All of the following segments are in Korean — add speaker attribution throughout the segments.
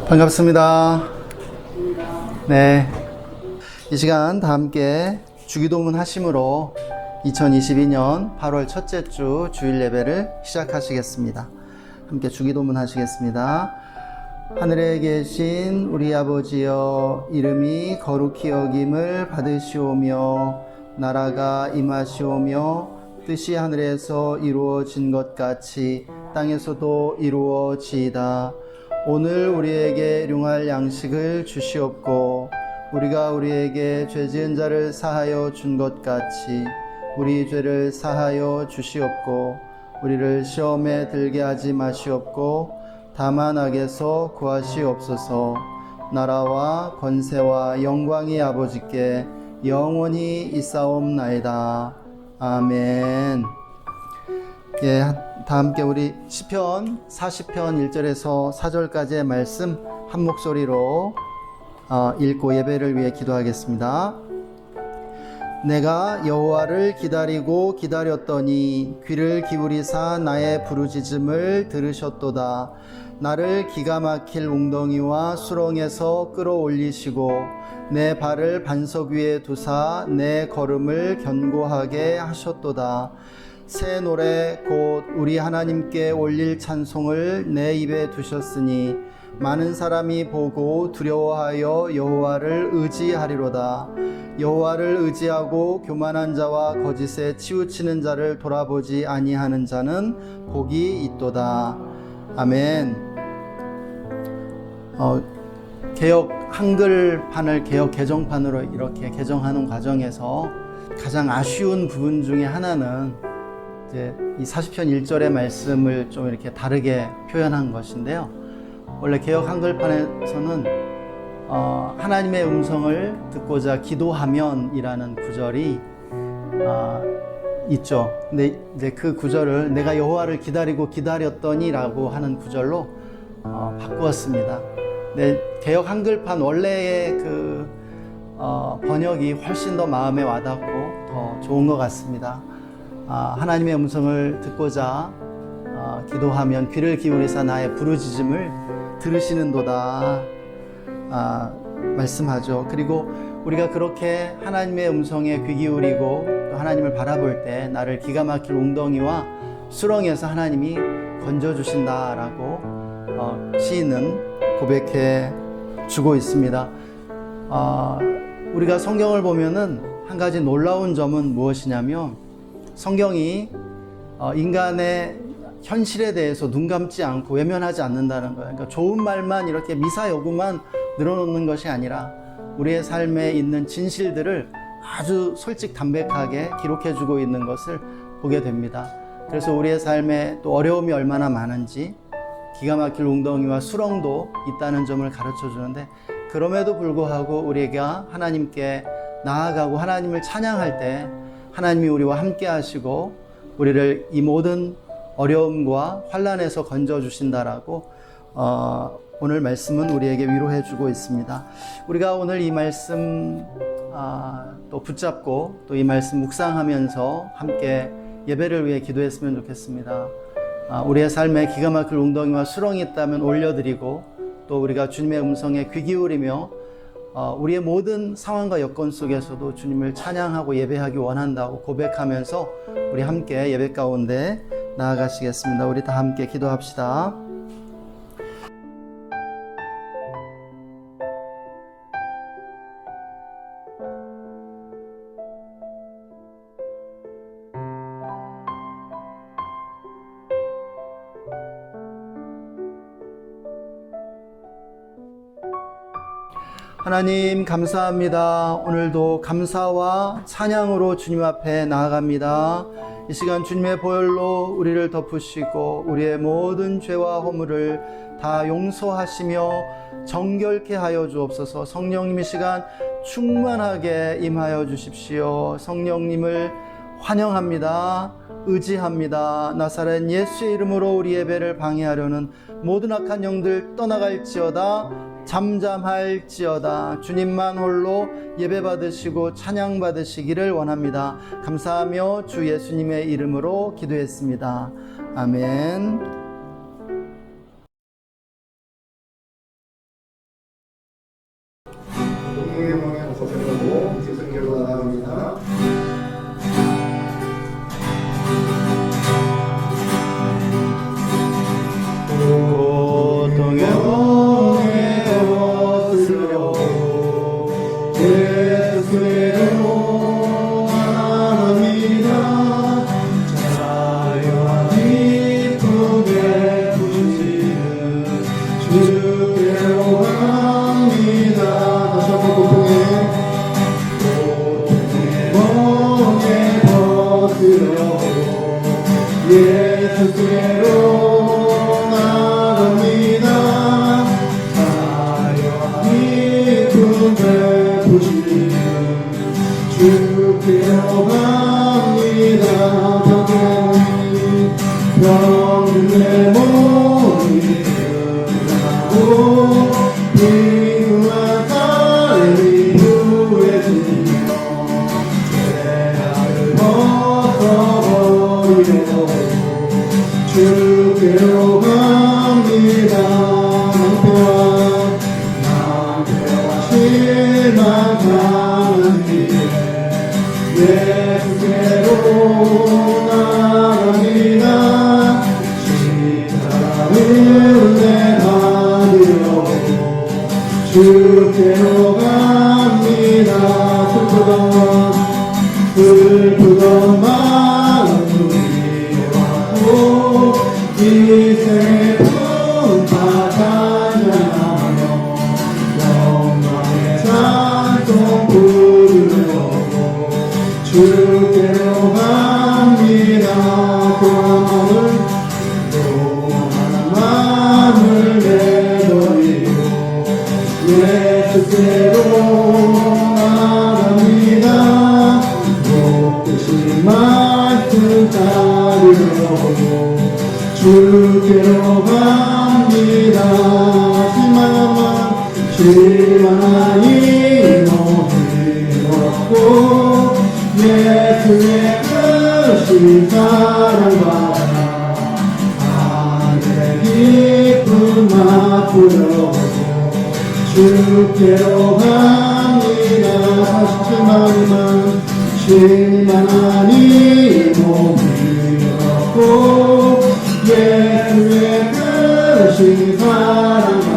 Speaker 1: 반갑습니다. 네, 이 시간 다 함께 주기도문 하심으로 2022년 8월 첫째 주 주일 예배를 시작하시겠습니다. 함께 주기도문 하시겠습니다. 하늘에 계신 우리 아버지여, 이름이 거룩히 여김을 받으시오며 나라가 임하시오며 뜻이 하늘에서 이루어진 것 같이 땅에서도 이루어지이다. 오늘 우리에게 일용할 양식을 주시옵고 우리가 우리에게 죄 지은 자를 사하여 준 것 같이 우리 죄를 사하여 주시옵고 우리를 시험에 들게 하지 마시옵고 다만 악에서 구하시옵소서. 나라와 권세와 영광이 아버지께 영원히 있사옵나이다. 아멘. 예, 다 함께 우리 시편 40편 1절에서 4절까지의 말씀 한 목소리로 읽고 예배를 위해 기도하겠습니다. 내가 여호와를 기다리고 기다렸더니 귀를 기울이사 나의 부르짖음을 들으셨도다. 나를 기가 막힐 웅덩이와 수렁에서 끌어올리시고 내 발을 반석 위에 두사 내 걸음을 견고하게 하셨도다. 새 노래 곧 우리 하나님께 올릴 찬송을 내 입에 두셨으니 많은 사람이 보고 두려워하여 여호와를 의지하리로다. 여호와를 의지하고 교만한 자와 거짓에 치우치는 자를 돌아보지 아니하는 자는 복이 있도다. 아멘. 개역 한글판을 개역 개정판으로 이렇게 개정하는 과정에서 가장 아쉬운 부분 중에 하나는 이제 이 40편 1절의 말씀을 좀 이렇게 다르게 표현한 것인데요. 원래 개역 한글판에서는 하나님의 음성을 듣고자 기도하면 이라는 구절이 있죠. 근데 이제 그 구절을 내가 여호와를 기다리고 기다렸더니 라고 하는 구절로 바꾸었습니다. 근데 개역 한글판 원래의 그 번역이 훨씬 더 마음에 와닿고 더 좋은 것 같습니다. 하나님의 음성을 듣고자 기도하면 귀를 기울이사 나의 부르짖음을 들으시는도다 말씀하죠. 그리고 우리가 그렇게 하나님의 음성에 귀 기울이고 또 하나님을 바라볼 때 나를 기가 막힐 웅덩이와 수렁에서 하나님이 건져주신다라고 시인은 고백해 주고 있습니다. 우리가 성경을 보면은 한 가지 놀라운 점은 무엇이냐면 성경이 인간의 현실에 대해서 눈 감지 않고 외면하지 않는다는 거예요. 그러니까 좋은 말만 이렇게 미사여구만 늘어놓는 것이 아니라 우리의 삶에 있는 진실들을 아주 솔직 담백하게 기록해주고 있는 것을 보게 됩니다. 그래서 우리의 삶에 또 어려움이 얼마나 많은지 기가 막힐 웅덩이와 수렁도 있다는 점을 가르쳐 주는데 그럼에도 불구하고 우리가 하나님께 나아가고 하나님을 찬양할 때 하나님이 우리와 함께 하시고 우리를 이 모든 어려움과 환난에서 건져주신다라고 오늘 말씀은 우리에게 위로해 주고 있습니다. 우리가 오늘 이 말씀 또 붙잡고 또 이 말씀 묵상하면서 함께 예배를 위해 기도했으면 좋겠습니다. 우리의 삶에 기가 막힐 웅덩이와 수렁이 있다면 올려드리고 또 우리가 주님의 음성에 귀 기울이며 우리의 모든 상황과 여건 속에서도 주님을 찬양하고 예배하기 원한다고 고백하면서 우리 함께 예배 가운데 나아가시겠습니다. 우리 다 함께 기도합시다. 하나님 감사합니다. 오늘도 감사와 찬양으로 주님 앞에 나아갑니다. 이 시간 주님의 보혈로 우리를 덮으시고 우리의 모든 죄와 허물을 다 용서하시며 정결케 하여 주옵소서. 성령님 이 시간 충만하게 임하여 주십시오. 성령님을 환영합니다. 의지합니다. 나사렛 예수의 이름으로 우리 예배를 방해하려는 모든 악한 영들 떠나갈지어다. 잠잠할지어다. 주님만 홀로 예배 받으시고 찬양 받으시기를 원합니다. 감사하며 주 예수님의 이름으로 기도했습니다. 아멘.
Speaker 2: 생각하고 계속 결과가 나갑니다.
Speaker 1: 고통의 멍에 벗으려
Speaker 2: 예수께로 나갑니다. 자유와 기쁨에 부르시는 주께로 갑니다. 다시 한번 고통의 멍에 벗으려 예수께로 주께로 갑니다. 병든내 몸이 끝나고 비누와 땀이 후해지며 죄악을 벗어버리려 주께로 갑니다. 낭패와 실망하는 예수께로 나갑니다. 십자가를 내받으려 주께로 갑니다. 슬프던 마음을 이해하고 이생의 품바 찬양하며 영광의 찬송 부르며 주께로 갑니다. 교만한 마음을 내버리고 예수께로 나갑니다. 높으신 말씀 따르려고 주께로 갑니다. 실망한 이놈을 얻고 예수의 크신 사랑과 하늘의 기쁨 맛보려고 주께로 갑니다. 47만이만 실망한 이 몸을 얻고 예수의 크신 사랑과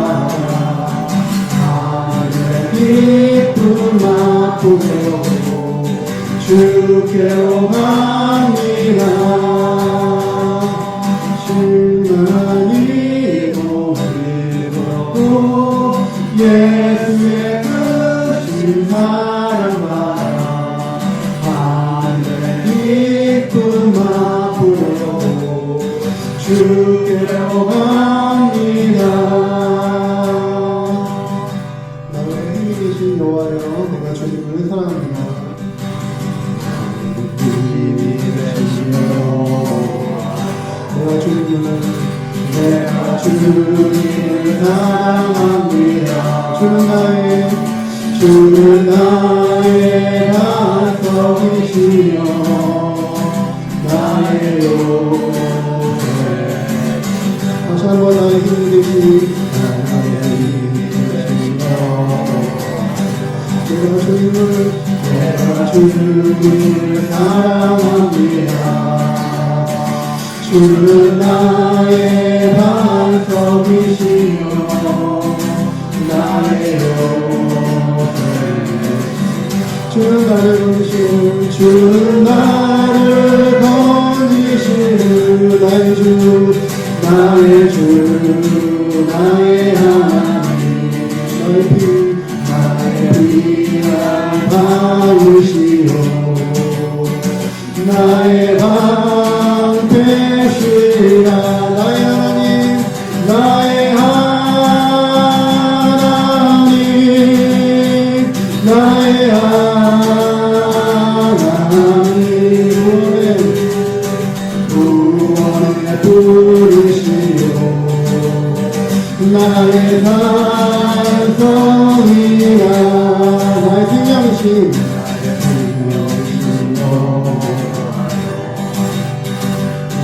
Speaker 2: 하늘의 기쁨 맛보려고 주께로 갑니다. 실망한 이 몸을 벗고 예수의 크신 사랑과 하늘의 기쁨 맛보려고 주께로 갑니다. 나의 힘이 되신 여호와여, 내가 주님을 사랑합니다. 내가 주님을 사랑합니다. 주는 나의 반석이시며 나의 요새. 다시 한번 나의 힘이 되시니 나의 힘이 되시며 내가 주님을 사랑합니다. 주는 나의 반석이시며 나의 요새. 주는 나를 건지시는 주는 나를 건지시는 나의 주 나의 주 나의 하나님 나의 피한 바위시오 나의 방패시라 나의 하나님 나의 하나님 나의 하나님 구원의 부르시오 나의 산성이라 나의 생명이신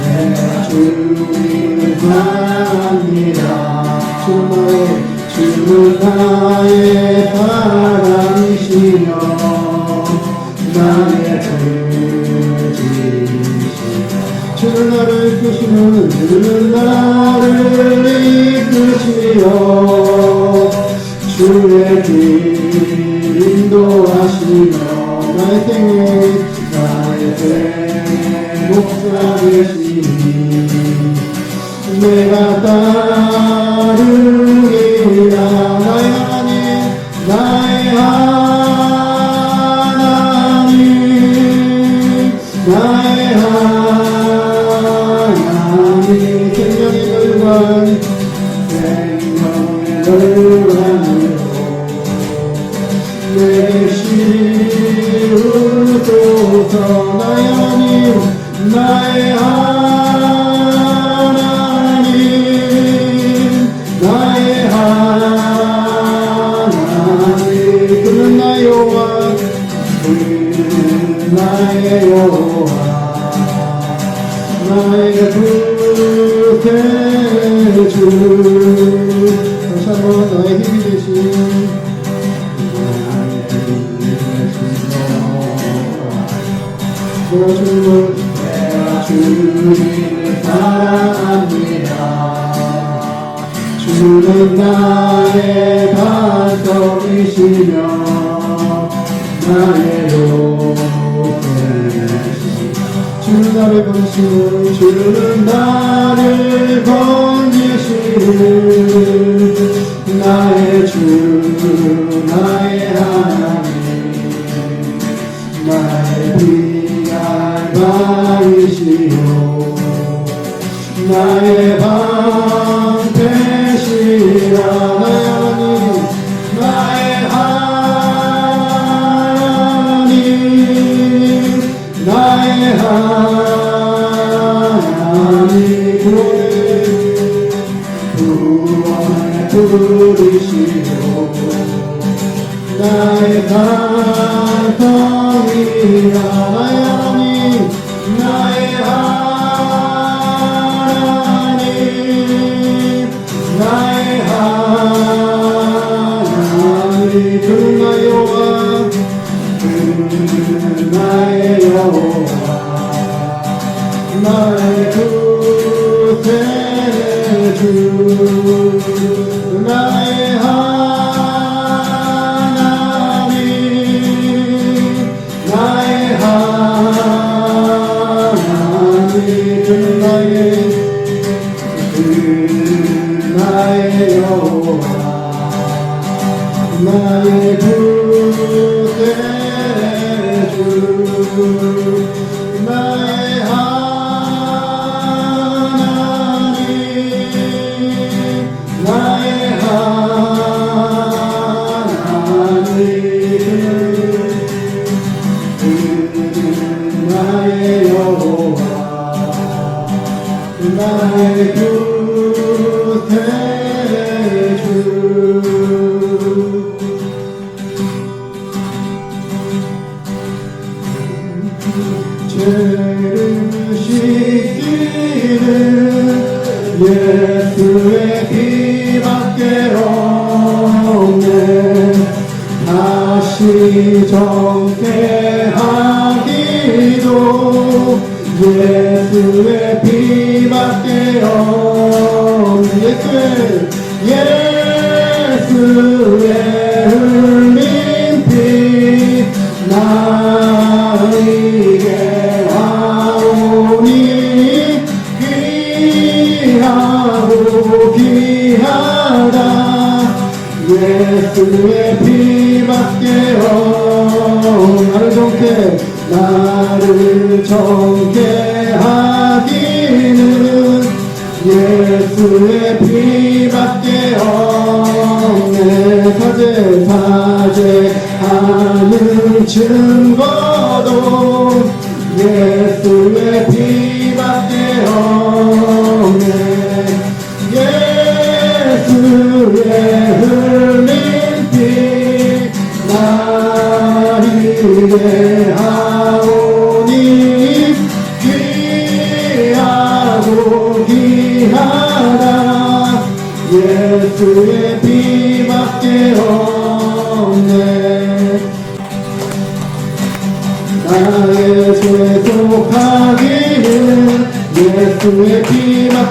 Speaker 2: 내가 주님을 사랑합니다. 주는 나의 사랑이시며 주는 나를 이끄시어 주의 길 인도하시며 나의 생애 목자 되시니 내가 따르리라 나의 하나님 생명의 결과는 내게 시우소서 나의 하나님 그는 나의 여호와 나의 구세주 다시 한번 나의 힘이 되신 내가 주님을 사랑합니다 주는 나의 반석이시며 나의 주는 나를 건지시는 주는 나를 건지시는 나의 주 나의 하나님 나의 비알바이시오 나의 방패시라 나의 하나님 구원을 부르시오 나의 반성이라 나의 하나님 그는 나의 여호와 나의 구세주 나의 하나님 그는 나의 여호와 나의 구세주 나의 하나님 나의 여호와 나의 구세주 죄를 씻기는 예수의 피밖에 없네 다시 정케 하기도 예수의 피밖에 없네 예수의 흘린 피 나에게 와오니 귀하고 귀하다 예수의 피밖에 나를 정케 하기는 예수의 피밖에 없네 사죄하는 증거도 예수의 피밖에 없네 예수의 흘린 피 나에게 하오니 귀하고 귀하다 예수의 피밖에 없네 나의 죄 속하기는 예수의 피밖에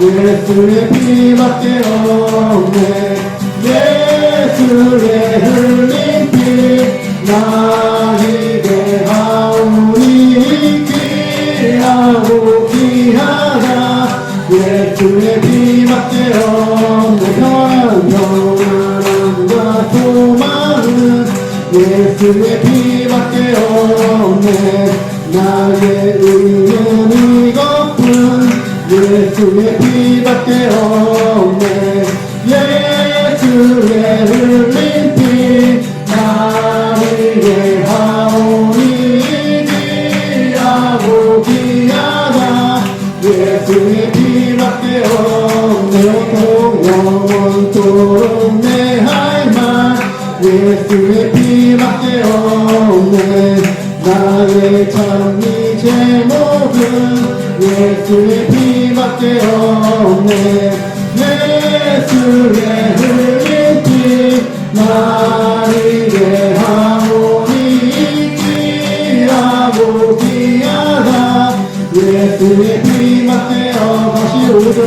Speaker 2: 예수의 피밖에 없네. 예수의 흘린 피 나에게 하오니 귀하고 귀하다. 예수의 피밖에 없네. 평안과 소망은 예수의 피밖에 없네. 나의 의는 이것뿐 예수의 피밖에 없네. 예수의 흘린 피 나에게 하오니 귀하고 귀하다. 예수의 피밖에 없네. 영원토록 내 할 말 예수의 피밖에 없네. 나의 찬미 제목은 예수의 피밖에 없네. 예수의 흘린 피 나에게 하오니 귀하고 귀하다. 예수의 피밖에 다시 5절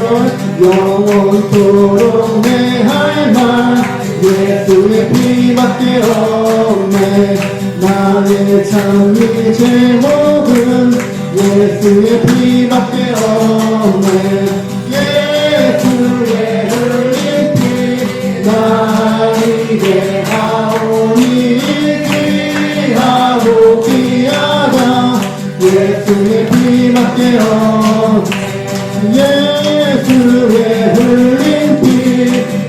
Speaker 2: 영원토록 내 할 말 예수의 피밖에 없네. 나의 찬미 제목은 예수의 피밖에 없네. 예수의 흘린 피 나에게 하오니 귀하고 귀하다. 예수의 피밖에 없네. 예수의 흘린 피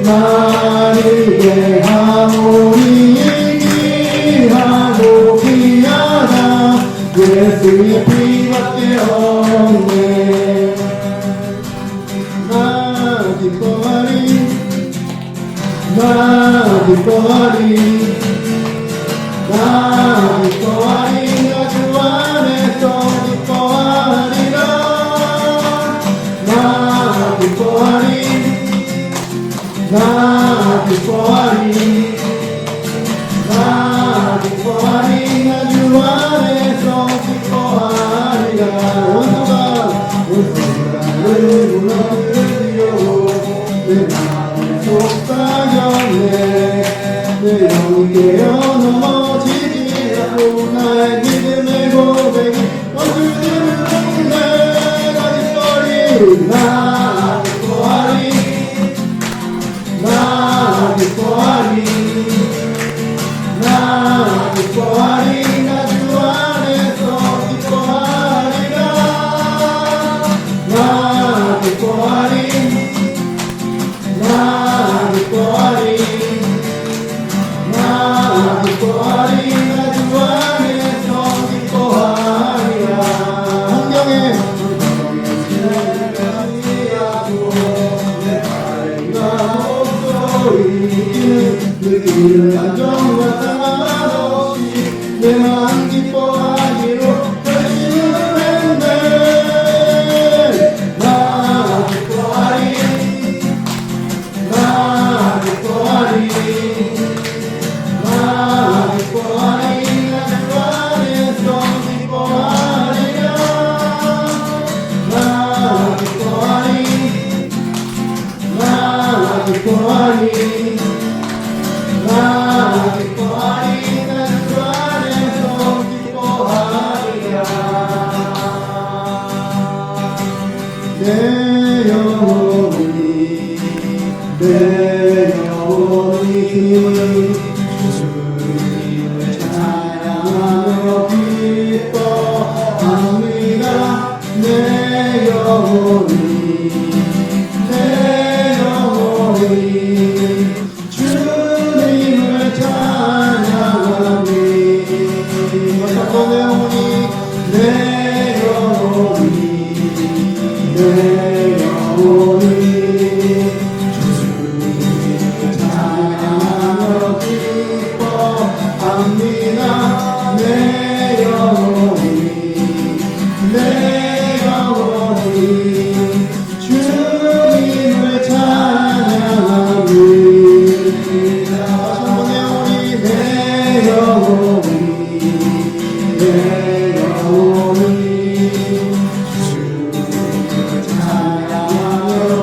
Speaker 2: 나에게 하오니 귀하고 귀하다. 예수의 피밖에 없네. 나 기뻐하리 나 기뻐하리 나 기뻐하리 나 주 안에서 기뻐하리라. 나 기뻐하리 나 기뻐하리 나 기뻐하리 나 주 안에서 기뻐하리라. 온수가 불러드리려고 내 마음에 속삭였네. 내 영이 깨어 넘어지지 않고 나의 믿음의 고백이 멈추지는 내가 기뻐하리 나 기뻐하리 나 기뻐하리 나 기뻐하리 나 주 안에서 기뻐하리라. 나 기뻐하리 나 기뻐하리 나 기뻐하리 나 주 안에서 기뻐하리라. 성경에 그 길은 안정과 상관없이 내 마음 기뻐하기로 결심을 했네. 나 기뻐하리 나 기뻐하리 나 기뻐하리 나 주 안에서 기뻐하리라. 나 기뻐하리 나 기뻐하리 나 기뻐하리 나 주 안에서 기뻐하리라. 내 영혼이 내 영혼이 주님을 찬양하며 기뻐합니다. 내 영혼이 내 영혼이 주님을 찬양합니다. 내 영혼이 내 영혼이 주님을 찬양하며 기뻐합니다. 내 영혼이 내 영혼이 주님을 찬양합니다. 내 영혼이 내 영혼이 주님을 찬양하며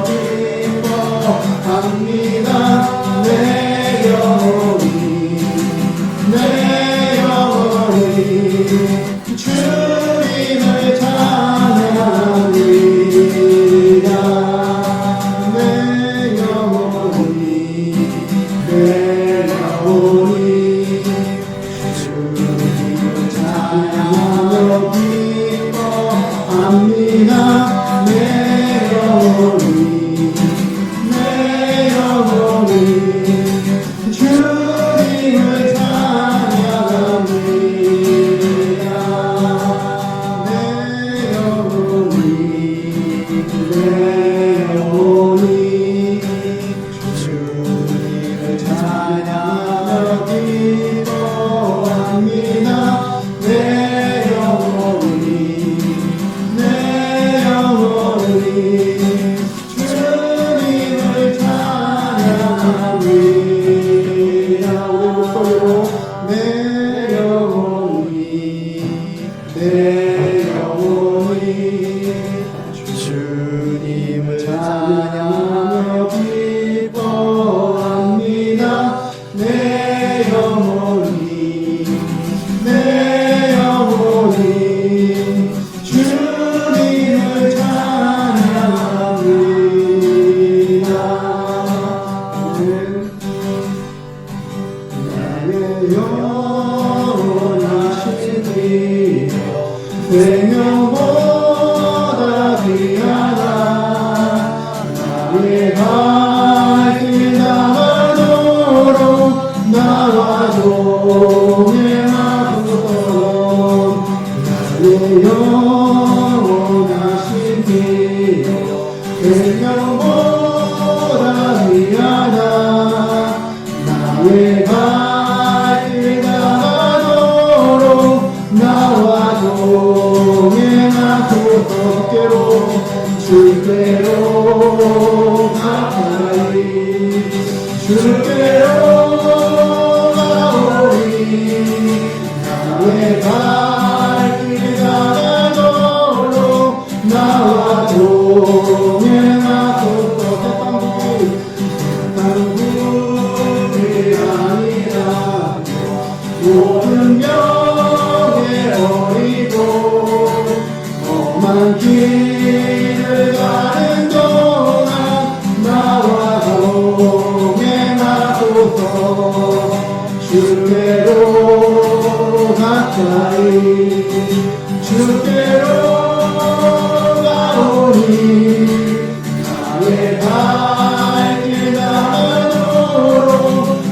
Speaker 2: 기뻐합니다. 내 영혼이 주님을 찬양합니다. 내 영혼이 주님을 찬양하며 기뻐합니다. 내 영혼이 주님을 찬양합니다. 내 영혼이 주님을 찬양하며 기뻐합니다. 내 영혼이 주님을 찬양합니다. 내 영혼이 주님을 찬양하며 기뻐합니다. 내 영혼이 주님을 찬양합니다. 나의 영원하신 이여 생명보다 귀하다. 나의 발길 나가도록 나와 동행하소서. 나의 영원하신 이여 생명보다 귀하다. 나의 발길 나가도록 나와 동행하소서. 주께로 가까이 주께로 가오리. 나의 발길 나가도록 나와 동행하소서. 땅굴이 아니라 모든 명예 어리고 험한 길을 가는 동안 나와 동행하소서. 주께로 가까이 주께로 가오니. 나의 발길 나가도록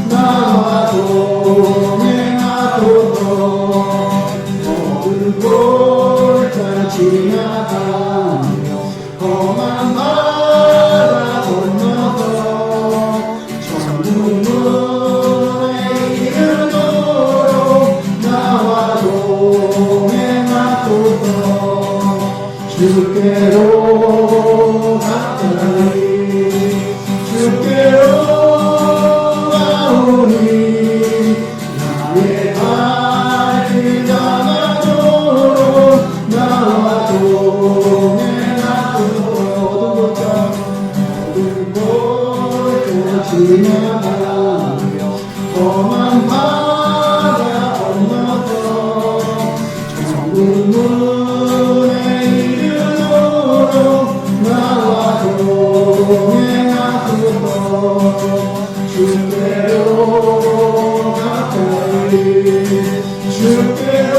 Speaker 2: 나와 동행하소서. 모든 골짜 지나가며 험한 바다 건너서 천국문에 이르도록 나와 동행하소서. 주께로 가까이 주께로 가오니. 나의 발길 나가도록 나와 동행하소서. 모든 골짜 지나가며 험한 바다 건너서 천국문에 이르도록 나와 동행하소서. 주께로 가까이 주께로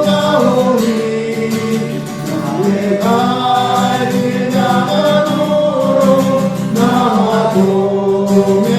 Speaker 2: 가오니. 나의 발길 나가도록 나와 동행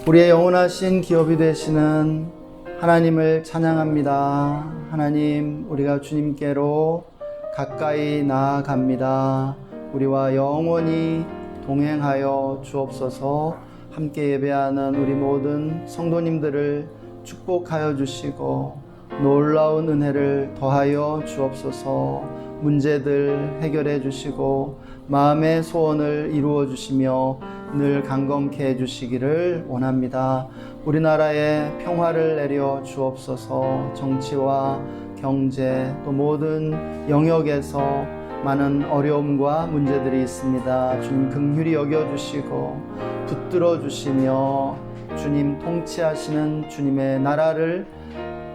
Speaker 1: 우리의 영원하신 기업이 되시는 하나님을 찬양합니다. 하나님, 우리가 주님께로 가까이 나아갑니다. 우리와 영원히 동행하여 주옵소서. 함께 예배하는 우리 모든 성도님들을 축복하여 주시고 놀라운 은혜를 더하여 주옵소서. 문제들 해결해 주시고 마음의 소원을 이루어 주시며 늘 강건케 해 주시기를 원합니다. 우리나라에 평화를 내려 주옵소서. 정치와 경제 또 모든 영역에서 많은 어려움과 문제들이 있습니다. 주님 긍휼히 여겨주시고 붙들어 주시며 주님 통치하시는 주님의 나라를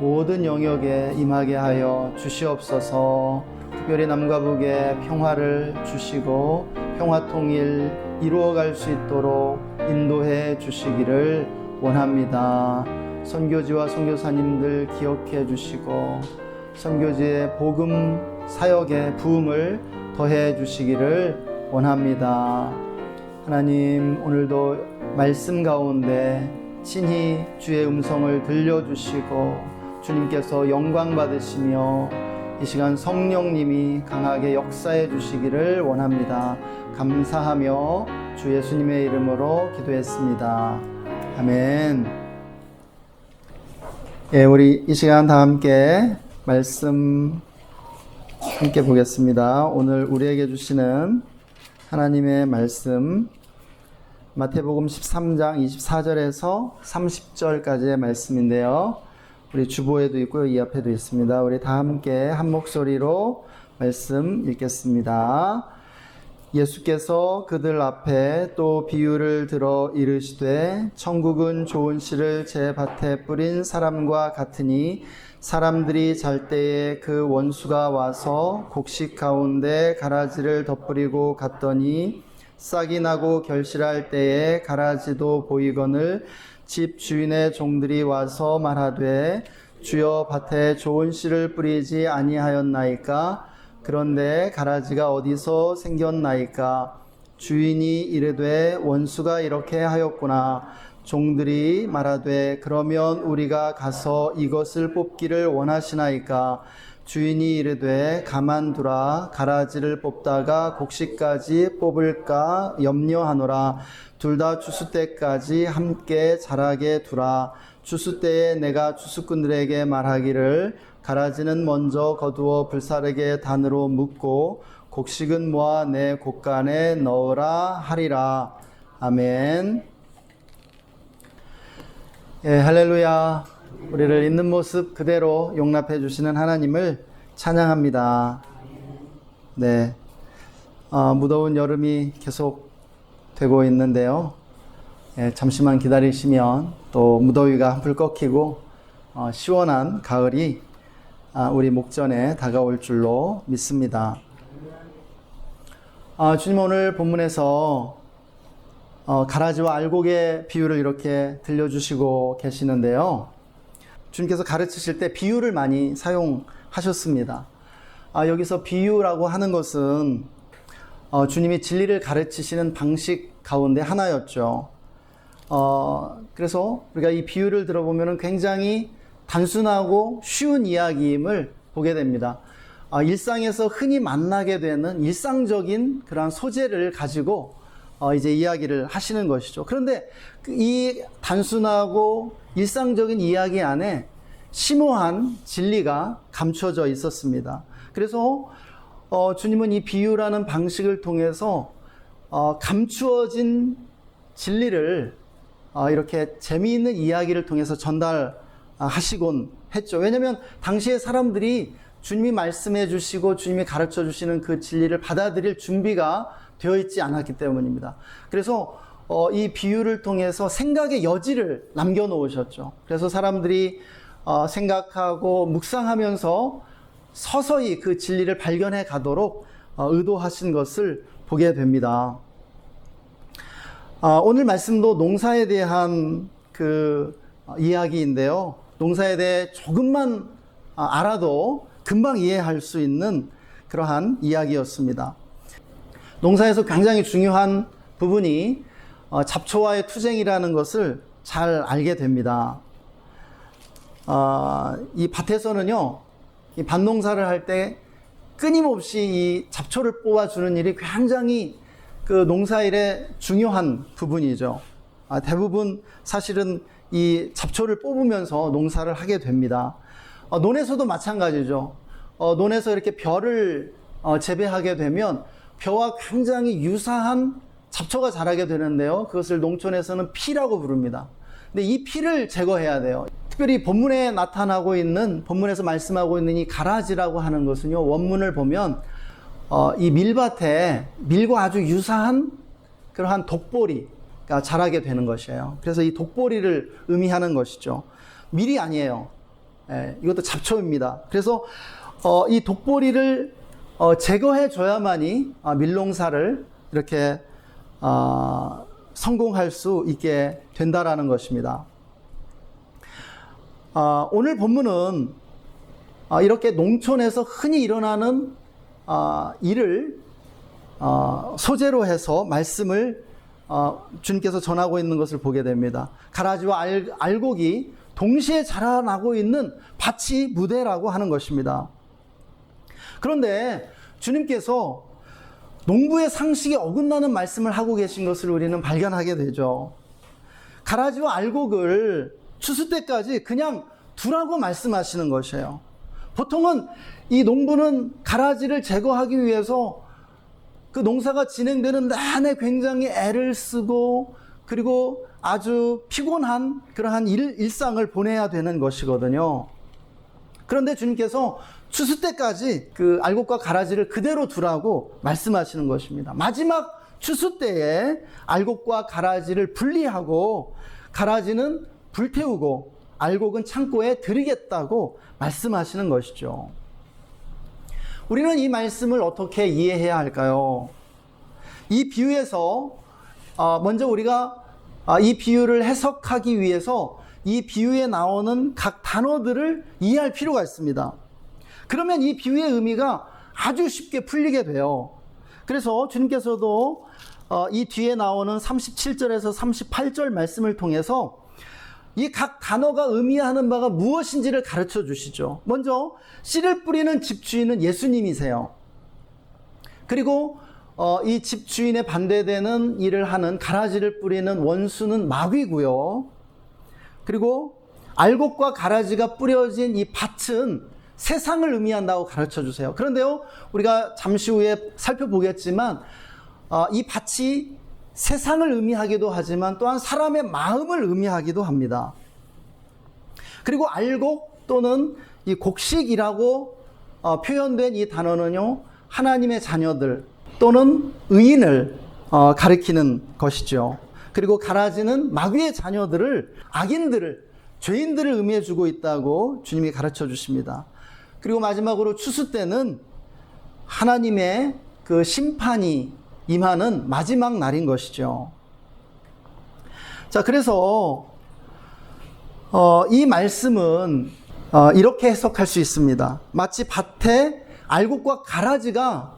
Speaker 1: 모든 영역에 임하게 하여 주시옵소서. 특별히 남과 북에 평화를 주시고 평화통일 이루어갈 수 있도록 인도해 주시기를 원합니다. 선교지와 선교사님들 기억해 주시고 선교지의 복음 사역의 부흥을 더해 주시기를 원합니다. 하나님, 오늘도 말씀 가운데 친히 주의 음성을 들려주시고 주님께서 영광 받으시며 이 시간 성령님이 강하게 역사해 주시기를 원합니다. 감사하며 주 예수님의 이름으로 기도했습니다. 아멘. 예, 우리 이 시간 다 함께 말씀 함께 보겠습니다. 오늘 우리에게 주시는 하나님의 말씀 마태복음 13장 24절에서 30절까지의 말씀인데요. 우리 주보에도 있고요. 이 앞에도 있습니다. 우리 다 함께 한 목소리로 말씀 읽겠습니다. 예수께서 그들 앞에 또 비유를 들어 이르시되 천국은 좋은 씨를 제 밭에 뿌린 사람과 같으니 사람들이 잘 때에 그 원수가 와서 곡식 가운데 가라지를 덧뿌리고 갔더니 싹이 나고 결실할 때에 가라지도 보이거늘 집 주인의 종들이 와서 말하되 주여 밭에 좋은 씨를 뿌리지 아니하였나이까? 그런데 가라지가 어디서 생겼나이까? 주인이 이르되 원수가 이렇게 하였구나. 종들이 말하되 그러면 우리가 가서 이것을 뽑기를 원하시나이까? 주인이 이르되 가만두라. 가라지를 뽑다가 곡식까지 뽑을까 염려하노라. 둘 다 추수 때까지 함께 자라게 두라. 추수 때에 내가 추수꾼들에게 말하기를 가라지는 먼저 거두어 불사르게 단으로 묶고 곡식은 모아 내 곡간에 넣으라 하리라. 아멘. 예, 할렐루야. 우리를 있는 모습 그대로 용납해 주시는 하나님을 찬양합니다. 네, 무더운 여름이 계속 되고 있는데요. 예, 잠시만 기다리시면 또 무더위가 한풀 꺾이고 시원한 가을이 우리 목전에 다가올 줄로 믿습니다. 주님 오늘 본문에서 가라지와 알곡의 비유를 이렇게 들려주시고 계시는데요. 주님께서 가르치실 때 비유를 많이 사용하셨습니다. 여기서 비유라고 하는 것은 주님이 진리를 가르치시는 방식 가운데 하나였죠. 그래서 우리가 이 비유를 들어보면 굉장히 단순하고 쉬운 이야기임을 보게 됩니다. 일상에서 흔히 만나게 되는 일상적인 그런 소재를 가지고 이제 이야기를 하시는 것이죠. 그런데 이 단순하고 일상적인 이야기 안에 심오한 진리가 감춰져 있었습니다. 그래서 주님은 이 비유라는 방식을 통해서 감추어진 진리를 이렇게 재미있는 이야기를 통해서 전달하시곤 했죠. 왜냐하면 당시의 사람들이 주님이 말씀해 주시고 주님이 가르쳐 주시는 그 진리를 받아들일 준비가 되어 있지 않았기 때문입니다. 그래서 이 비유를 통해서 생각의 여지를 남겨놓으셨죠. 그래서 사람들이 생각하고 묵상하면서 서서히 그 진리를 발견해 가도록 의도하신 것을 보게 됩니다. 오늘 말씀도 농사에 대한 그 이야기인데요. 농사에 대해 조금만 알아도 금방 이해할 수 있는 그러한 이야기였습니다. 농사에서 굉장히 중요한 부분이 잡초와의 투쟁이라는 것을 잘 알게 됩니다. 이 밭에서는요, 이 밭농사를 할 때 끊임없이 이 잡초를 뽑아주는 일이 굉장히 그 농사일의 중요한 부분이죠. 대부분 사실은 이 잡초를 뽑으면서 농사를 하게 됩니다. 논에서도 마찬가지죠. 논에서 이렇게 벼를 재배하게 되면 벼와 굉장히 유사한 잡초가 자라게 되는데요. 그것을 농촌에서는 피라고 부릅니다. 근데 이 피를 제거해야 돼요. 특별히 본문에 나타나고 있는, 본문에서 말씀하고 있는 이 가라지라고 하는 것은요, 원문을 보면 이 밀밭에 밀과 아주 유사한 그러한 독보리가 자라게 되는 것이에요. 그래서 이 독보리를 의미하는 것이죠. 밀이 아니에요. 이것도 잡초입니다. 그래서 이 독보리를 제거해 줘야만이 밀농사를 이렇게 성공할 수 있게 된다라는 것입니다. 오늘 본문은 이렇게 농촌에서 흔히 일어나는 일을 소재로 해서 말씀을 주님께서 전하고 있는 것을 보게 됩니다. 가라지와 알곡이 동시에 자라나고 있는 밭이 무대라고 하는 것입니다. 그런데 주님께서 농부의 상식에 어긋나는 말씀을 하고 계신 것을 우리는 발견하게 되죠. 가라지와 알곡을 추수 때까지 그냥 두라고 말씀하시는 것이에요. 보통은 이 농부는 가라지를 제거하기 위해서 그 농사가 진행되는 내내 굉장히 애를 쓰고 그리고 아주 피곤한 그러한 일상을 보내야 되는 것이거든요. 그런데 주님께서 추수 때까지 그 알곡과 가라지를 그대로 두라고 말씀하시는 것입니다. 마지막 추수 때에 알곡과 가라지를 분리하고 가라지는 불태우고 알곡은 창고에 들이겠다고 말씀하시는 것이죠. 우리는 이 말씀을 어떻게 이해해야 할까요? 이 비유에서 먼저 우리가 이 비유를 해석하기 위해서 이 비유에 나오는 각 단어들을 이해할 필요가 있습니다. 그러면 이 비유의 의미가 아주 쉽게 풀리게 돼요. 그래서 주님께서도 이 뒤에 나오는 37절에서 38절 말씀을 통해서 이 각 단어가 의미하는 바가 무엇인지를 가르쳐 주시죠. 먼저 씨를 뿌리는 집주인은 예수님이세요. 그리고 이 집주인에 반대되는 일을 하는 가라지를 뿌리는 원수는 마귀고요. 그리고 알곡과 가라지가 뿌려진 이 밭은 세상을 의미한다고 가르쳐 주세요. 그런데요, 우리가 잠시 후에 살펴보겠지만 이 밭이 세상을 의미하기도 하지만 또한 사람의 마음을 의미하기도 합니다. 그리고 알곡 또는 이 곡식이라고 표현된 이 단어는요, 하나님의 자녀들 또는 의인을 가리키는 것이죠. 그리고 가라지는 마귀의 자녀들을, 악인들을, 죄인들을 의미해 주고 있다고 주님이 가르쳐 주십니다. 그리고 마지막으로 추수 때는 하나님의 그 심판이 임하는 마지막 날인 것이죠. 자, 그래서 이 말씀은 이렇게 해석할 수 있습니다. 마치 밭에 알곡과 가라지가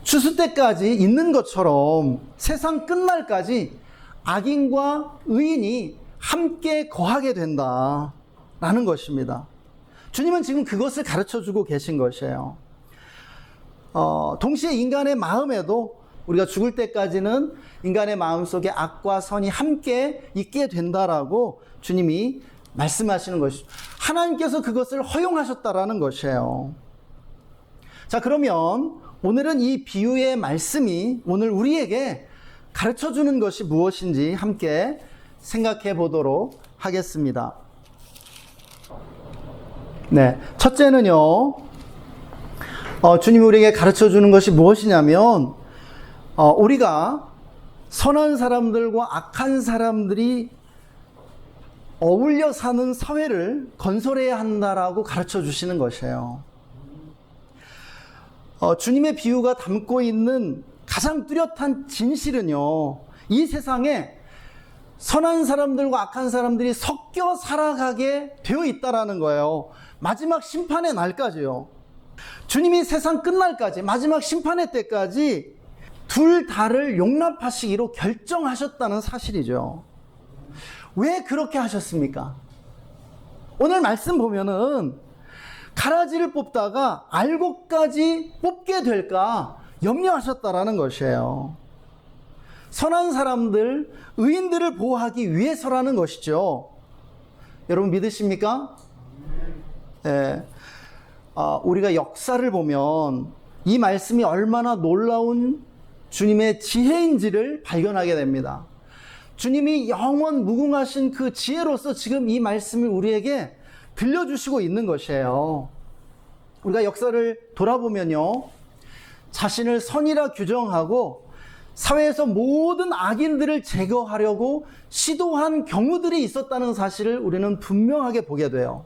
Speaker 1: 추수 때까지 있는 것처럼 세상 끝날까지 악인과 의인이 함께 거하게 된다라는 것입니다. 주님은 지금 그것을 가르쳐주고 계신 것이에요. 동시에 인간의 마음에도 우리가 죽을 때까지는 인간의 마음속에 악과 선이 함께 있게 된다라고 주님이 말씀하시는 것이죠. 하나님께서 그것을 허용하셨다라는 것이에요. 자, 그러면 오늘은 이 비유의 말씀이 오늘 우리에게 가르쳐주는 것이 무엇인지 함께 생각해 보도록 하겠습니다. 네, 첫째는요, 주님이 우리에게 가르쳐 주는 것이 무엇이냐면, 우리가 선한 사람들과 악한 사람들이 어울려 사는 사회를 건설해야 한다라고 가르쳐 주시는 것이에요. 주님의 비유가 담고 있는 가장 뚜렷한 진실은요, 이 세상에 선한 사람들과 악한 사람들이 섞여 살아가게 되어 있다라는 거예요. 마지막 심판의 날까지요. 주님이 세상 끝날까지, 마지막 심판의 때까지 둘 다를 용납하시기로 결정하셨다는 사실이죠. 왜 그렇게 하셨습니까? 오늘 말씀 보면은 가라지를 뽑다가 알곡까지 뽑게 될까 염려하셨다라는 것이에요. 선한 사람들, 의인들을 보호하기 위해서라는 것이죠. 여러분 믿으십니까? 네. 우리가 역사를 보면 이 말씀이 얼마나 놀라운 주님의 지혜인지를 발견하게 됩니다. 주님이 영원 무궁하신 그 지혜로서 지금 이 말씀을 우리에게 들려주시고 있는 것이에요. 우리가 역사를 돌아보면요, 자신을 선이라 규정하고 사회에서 모든 악인들을 제거하려고 시도한 경우들이 있었다는 사실을 우리는 분명하게 보게 돼요.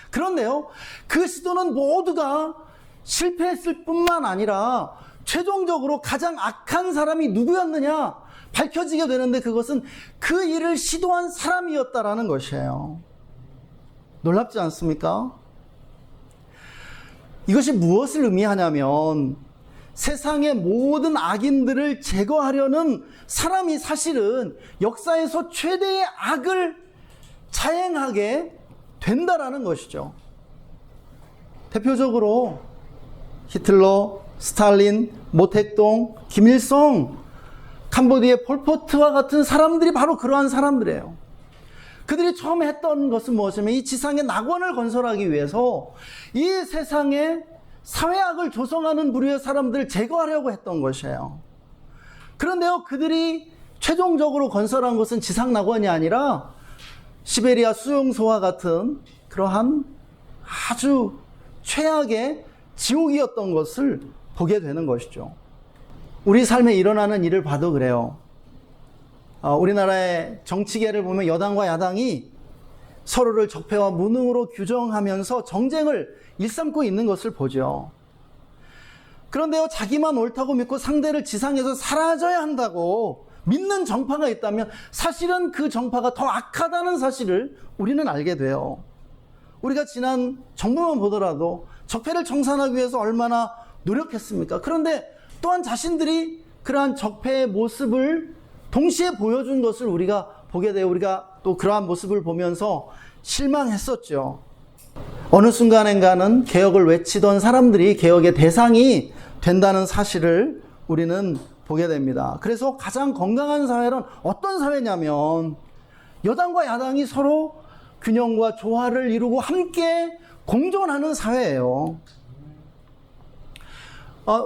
Speaker 1: 그런데요, 그 시도는 모두가 실패했을 뿐만 아니라 최종적으로 가장 악한 사람이 누구였느냐 밝혀지게 되는데, 그것은 그 일을 시도한 사람이었다라는 것이에요. 놀랍지 않습니까? 이것이 무엇을 의미하냐면, 세상의 모든 악인들을 제거하려는 사람이 사실은 역사에서 최대의 악을 자행하게 된다라는 것이죠. 대표적으로 히틀러, 스탈린, 모택동, 김일성, 캄보디아의 폴포트와 같은 사람들이 바로 그러한 사람들이에요. 그들이 처음 했던 것은 무엇이냐면 이 지상의 낙원을 건설하기 위해서 이 세상에 사회악을 조성하는 부류의 사람들을 제거하려고 했던 것이에요. 그런데요, 그들이 최종적으로 건설한 것은 지상 낙원이 아니라 시베리아 수용소와 같은 그러한 아주 최악의 지옥이었던 것을 보게 되는 것이죠. 우리 삶에 일어나는 일을 봐도 그래요. 우리나라의 정치계를 보면 여당과 야당이 서로를 적폐와 무능으로 규정하면서 정쟁을 일삼고 있는 것을 보죠. 그런데요, 자기만 옳다고 믿고 상대를 지상에서 사라져야 한다고 믿는 정파가 있다면 사실은 그 정파가 더 악하다는 사실을 우리는 알게 돼요. 우리가 지난 정부만 보더라도 적폐를 청산하기 위해서 얼마나 노력했습니까? 그런데 또한 자신들이 그러한 적폐의 모습을 동시에 보여준 것을 우리가 보게 돼요. 우리가 또 그러한 모습을 보면서 실망했었죠. 어느 순간인가는 개혁을 외치던 사람들이 개혁의 대상이 된다는 사실을 우리는 보게 됩니다. 그래서 가장 건강한 사회는 어떤 사회냐면 여당과 야당이 서로 균형과 조화를 이루고 함께 공존하는 사회예요.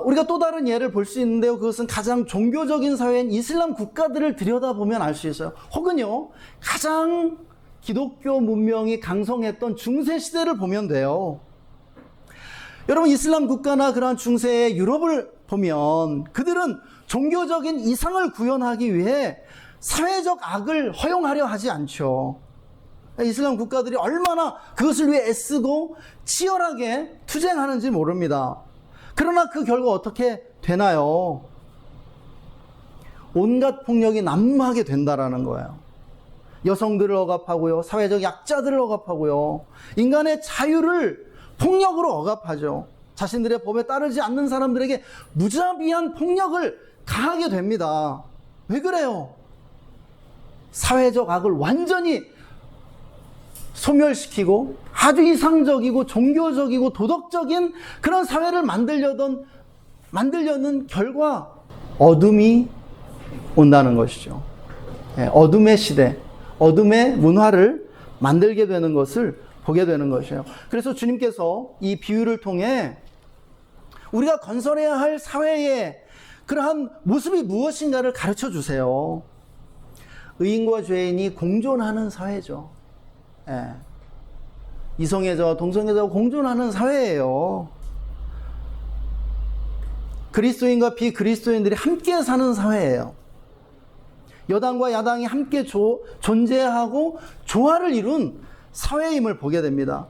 Speaker 1: 우리가 또 다른 예를 볼 수 있는데요, 그것은 가장 종교적인 사회인 이슬람 국가들을 들여다보면 알 수 있어요. 혹은요, 가장 기독교 문명이 강성했던 중세 시대를 보면 돼요. 여러분, 이슬람 국가나 그러한 중세의 유럽을 보면 그들은 종교적인 이상을 구현하기 위해 사회적 악을 허용하려 하지 않죠. 이슬람 국가들이 얼마나 그것을 위해 애쓰고 치열하게 투쟁하는지 모릅니다. 그러나 그 결과 어떻게 되나요? 온갖 폭력이 난무하게 된다라는 거예요. 여성들을 억압하고요, 사회적 약자들을 억압하고요, 인간의 자유를 폭력으로 억압하죠. 자신들의 법에 따르지 않는 사람들에게 무자비한 폭력을 가하게 됩니다. 왜 그래요? 사회적 악을 완전히 소멸시키고 아주 이상적이고 종교적이고 도덕적인 그런 사회를 만들려는 결과 어둠이 온다는 것이죠. 어둠의 시대, 어둠의 문화를 만들게 되는 것을 보게 되는 것이에요. 그래서 주님께서 이 비유를 통해 우리가 건설해야 할 사회의 그러한 모습이 무엇인가를 가르쳐 주세요. 의인과 죄인이 공존하는 사회죠. 이성애자와 동성애자가 공존하는 사회예요. 그리스도인과 비그리스도인들이 함께 사는 사회예요. 여당과 야당이 함께 존재하고 조화를 이룬 사회임을 보게 됩니다.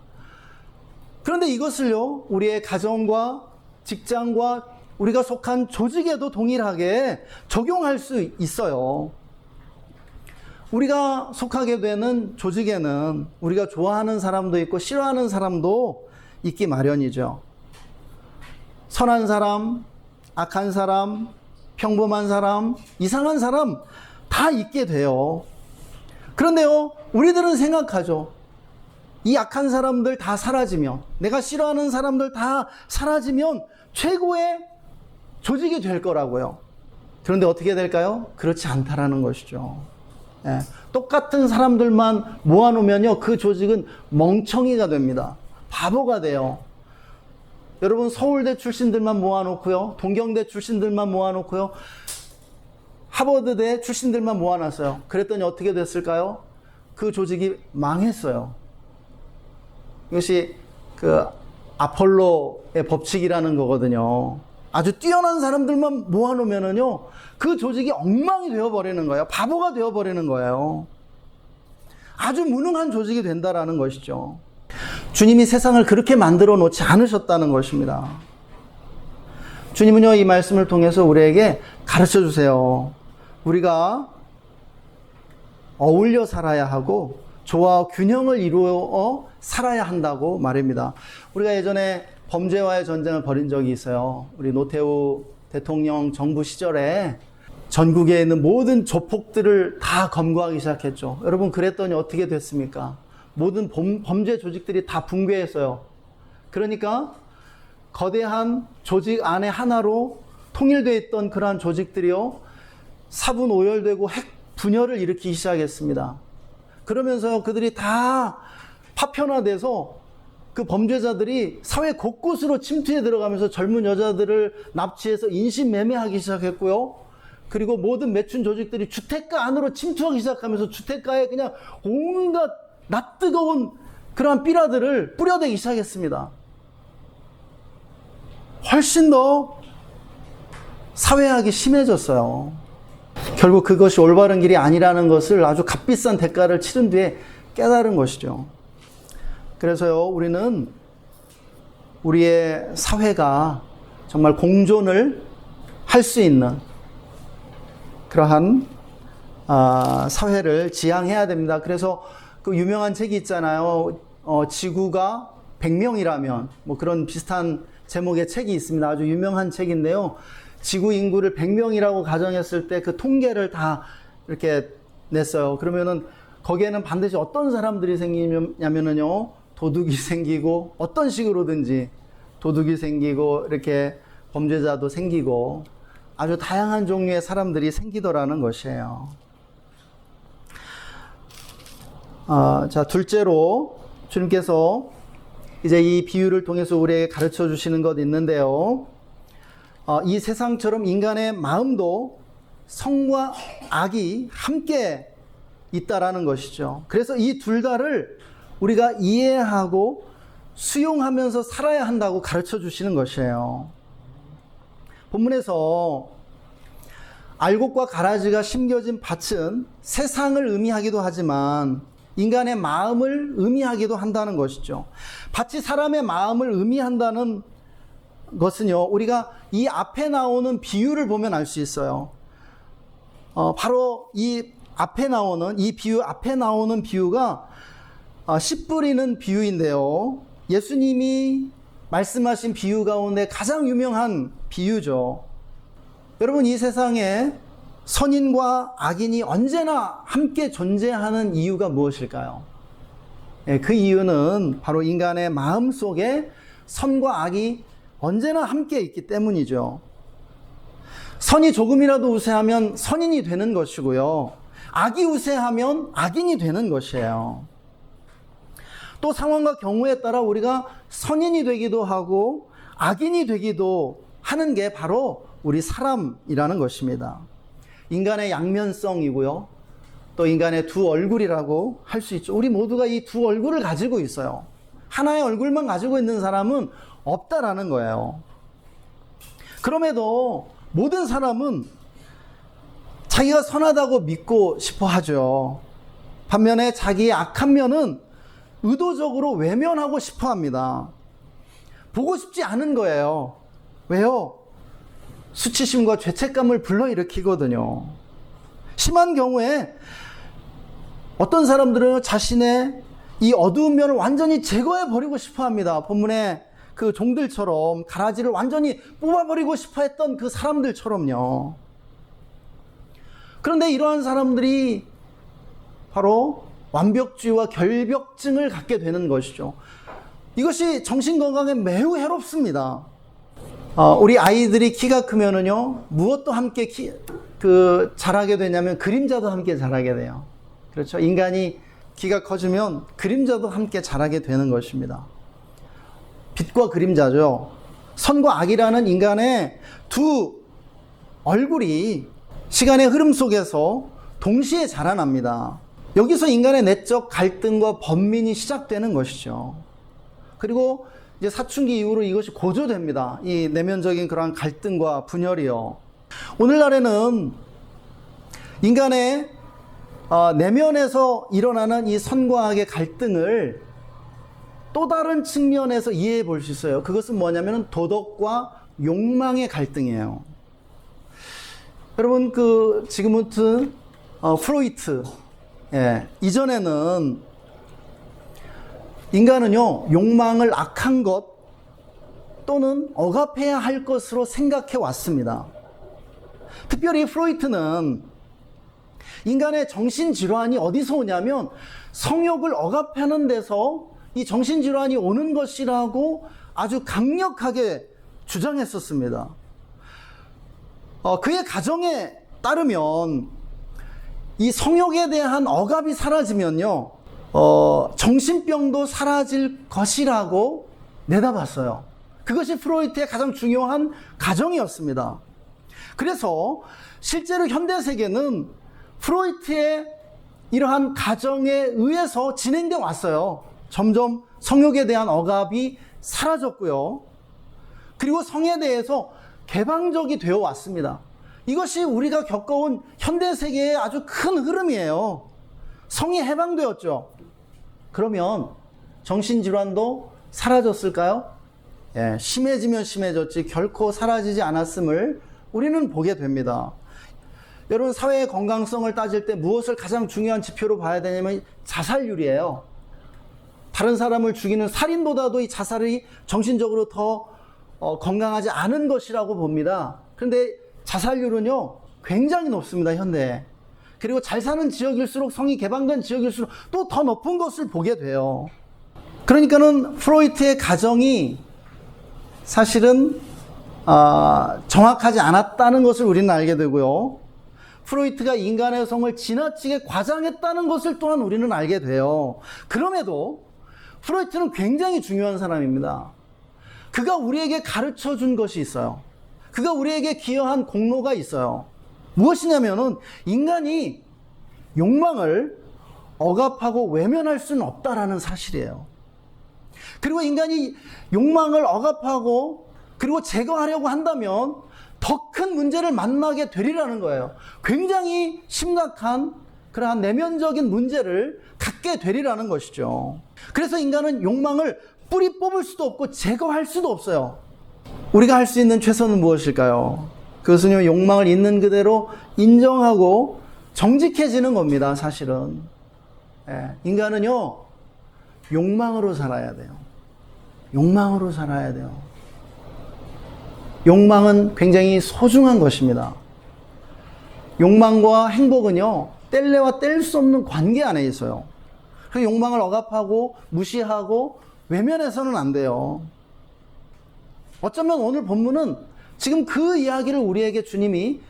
Speaker 1: 그런데 이것을요, 우리의 가정과 직장과 우리가 속한 조직에도 동일하게 적용할 수 있어요. 우리가 속하게 되는 조직에는 우리가 좋아하는 사람도 있고 싫어하는 사람도 있기 마련이죠. 선한 사람, 악한 사람, 평범한 사람, 이상한 사람 다 있게 돼요. 그런데요, 우리들은 생각하죠. 이 약한 사람들 다 사라지면, 내가 싫어하는 사람들 다 사라지면 최고의 조직이 될 거라고요. 그런데 어떻게 될까요? 그렇지 않다라는 것이죠. 예, 똑같은 사람들만 모아놓으면요, 그 조직은 멍청이가 됩니다. 바보가 돼요. 여러분, 서울대 출신들만 모아놓고요, 동경대 출신들만 모아놓고요, 하버드대 출신들만 모아놨어요. 그랬더니 어떻게 됐을까요? 그 조직이 망했어요. 이것이 그 아폴로의 법칙이라는 거거든요. 아주 뛰어난 사람들만 모아놓으면은요, 그 조직이 엉망이 되어버리는 거예요. 바보가 되어버리는 거예요. 아주 무능한 조직이 된다라는 것이죠. 주님이 세상을 그렇게 만들어 놓지 않으셨다는 것입니다. 주님은요, 이 말씀을 통해서 우리에게 가르쳐 주세요. 우리가 어울려 살아야 하고 조화와 균형을 이루어 살아야 한다고 말입니다. 우리가 예전에 범죄와의 전쟁을 벌인 적이 있어요. 우리 노태우 대통령 정부 시절에 전국에 있는 모든 조폭들을 다 검거하기 시작했죠. 여러분, 그랬더니 어떻게 됐습니까? 모든 범죄 조직들이 다 붕괴했어요. 그러니까 거대한 조직 안에 하나로 통일되어 있던 그러한 조직들이요, 사분오열되고 핵 분열을 일으키기 시작했습니다. 그러면서 그들이 다 파편화돼서 그 범죄자들이 사회 곳곳으로 침투해 들어가면서 젊은 여자들을 납치해서 인신매매하기 시작했고요. 그리고 모든 매춘 조직들이 주택가 안으로 침투하기 시작하면서 주택가에 그냥 온갖 낯뜨거운 그러한 삐라들을 뿌려대기 시작했습니다. 훨씬 더 사회학이 심해졌어요. 결국 그것이 올바른 길이 아니라는 것을 아주 값비싼 대가를 치른 뒤에 깨달은 것이죠. 그래서요, 우리는 우리의 사회가 정말 공존을 할 수 있는 그러한 사회를 지향해야 됩니다. 그래서 그 유명한 책이 있잖아요. 지구가 100명이라면, 뭐 그런 비슷한 제목의 책이 있습니다. 아주 유명한 책인데요. 지구 인구를 100명이라고 가정했을 때 그 통계를 다 이렇게 냈어요. 그러면은 거기에는 반드시 어떤 사람들이 생기냐면은요, 도둑이 생기고, 어떤 식으로든지 도둑이 생기고, 이렇게 범죄자도 생기고, 아주 다양한 종류의 사람들이 생기더라는 것이에요. 자, 둘째로 주님께서 이제 이 비유를 통해서 우리에게 가르쳐 주시는 것 있는데요. 이 세상처럼 인간의 마음도 성과 악이 함께 있다라는 것이죠. 그래서 이 둘 다를 우리가 이해하고 수용하면서 살아야 한다고 가르쳐 주시는 것이에요. 본문에서 알곡과 가라지가 심겨진 밭은 세상을 의미하기도 하지만 인간의 마음을 의미하기도 한다는 것이죠. 밭이 사람의 마음을 의미한다는 것은요, 우리가 이 앞에 나오는 비유를 보면 알 수 있어요. 바로 이 앞에 나오는, 이 비유 앞에 나오는 비유가 씨 뿌리는 비유인데요. 예수님이 말씀하신 비유 가운데 가장 유명한 비유죠. 여러분, 이 세상에 선인과 악인이 언제나 함께 존재하는 이유가 무엇일까요? 그 이유는 바로 인간의 마음 속에 선과 악이 언제나 함께 있기 때문이죠. 선이 조금이라도 우세하면 선인이 되는 것이고요, 악이 우세하면 악인이 되는 것이에요. 또 상황과 경우에 따라 우리가 선인이 되기도 하고 악인이 되기도 하는 게 바로 우리 사람이라는 것입니다. 인간의 양면성이고요, 또 인간의 두 얼굴이라고 할 수 있죠. 우리 모두가 이 두 얼굴을 가지고 있어요. 하나의 얼굴만 가지고 있는 사람은 없다라는 거예요. 그럼에도 모든 사람은 자기가 선하다고 믿고 싶어 하죠. 반면에 자기의 악한 면은 의도적으로 외면하고 싶어 합니다. 보고 싶지 않은 거예요. 왜요? 수치심과 죄책감을 불러일으키거든요. 심한 경우에 어떤 사람들은 자신의 이 어두운 면을 완전히 제거해버리고 싶어 합니다. 본문에 그 종들처럼 가라지를 완전히 뽑아버리고 싶어 했던 그 사람들처럼요. 그런데 이러한 사람들이 바로 완벽주의와 결벽증을 갖게 되는 것이죠. 이것이 정신건강에 매우 해롭습니다. 우리 아이들이 키가 크면은요, 무엇도 함께 자라게 되냐면 그림자도 함께 자라게 돼요. 그렇죠? 인간이 키가 커지면 그림자도 함께 자라게 되는 것입니다. 빛과 그림자죠. 선과 악이라는 인간의 두 얼굴이 시간의 흐름 속에서 동시에 자라납니다. 여기서 인간의 내적 갈등과 번민이 시작되는 것이죠. 그리고 이제 사춘기 이후로 이것이 고조됩니다. 이 내면적인 그러한 갈등과 분열이요. 오늘날에는 인간의 내면에서 일어나는 이 선과 악의 갈등을 또 다른 측면에서 이해해 볼 수 있어요. 그것은 뭐냐면 도덕과 욕망의 갈등이에요. 여러분, 지그문트 프로이트, 이전에는 인간은요, 욕망을 악한 것 또는 억압해야 할 것으로 생각해 왔습니다. 특별히 프로이트는 인간의 정신질환이 어디서 오냐면 성욕을 억압하는 데서 이 정신질환이 오는 것이라고 아주 강력하게 주장했었습니다. 그의 가정에 따르면 이 성욕에 대한 억압이 사라지면요, 정신병도 사라질 것이라고 내다봤어요. 그것이 프로이트의 가장 중요한 가정이었습니다. 그래서 실제로 현대 세계는 프로이트의 이러한 가정에 의해서 진행되어 왔어요. 점점 성욕에 대한 억압이 사라졌고요. 그리고 성에 대해서 개방적이 되어 왔습니다. 이것이 우리가 겪어온 현대 세계의 아주 큰 흐름이에요. 성이 해방되었죠. 그러면 정신질환도 사라졌을까요? 심해지면 심해졌지 결코 사라지지 않았음을 우리는 보게 됩니다. 여러분, 사회의 건강성을 따질 때 무엇을 가장 중요한 지표로 봐야 되냐면 자살률이에요. 다른 사람을 죽이는 살인보다도 이 자살이 정신적으로 더 건강하지 않은 것이라고 봅니다. 그런데 자살률은요, 굉장히 높습니다, 현대에. 그리고 잘 사는 지역일수록, 성이 개방된 지역일수록 또 더 높은 것을 보게 돼요. 그러니까는 프로이트의 가정이 사실은 정확하지 않았다는 것을 우리는 알게 되고요. 프로이트가 인간의 성을 지나치게 과장했다는 것을 또한 우리는 알게 돼요. 그럼에도 프로이트는 굉장히 중요한 사람입니다. 그가 우리에게 가르쳐 준 것이 있어요. 그가 우리에게 기여한 공로가 있어요. 무엇이냐면은 인간이 욕망을 억압하고 외면할 수는 없다라는 사실이에요. 그리고 인간이 욕망을 억압하고 그리고 제거하려고 한다면 더 큰 문제를 만나게 되리라는 거예요. 굉장히 심각한 그러한 내면적인 문제를 갖게 되리라는 것이죠. 그래서 인간은 욕망을 뿌리 뽑을 수도 없고 제거할 수도 없어요. 우리가 할 수 있는 최선은 무엇일까요? 그것은요, 욕망을 있는 그대로 인정하고 정직해지는 겁니다, 사실은. 인간은요, 욕망으로 살아야 돼요. 욕망으로 살아야 돼요. 욕망은 굉장히 소중한 것입니다. 욕망과 행복은요, 뗄래와 뗄 수 없는 관계 안에 있어요. 그 욕망을 억압하고 무시하고 외면해서는 안 돼요. 어쩌면 오늘 본문은 지금 그 이야기를 우리에게 주님이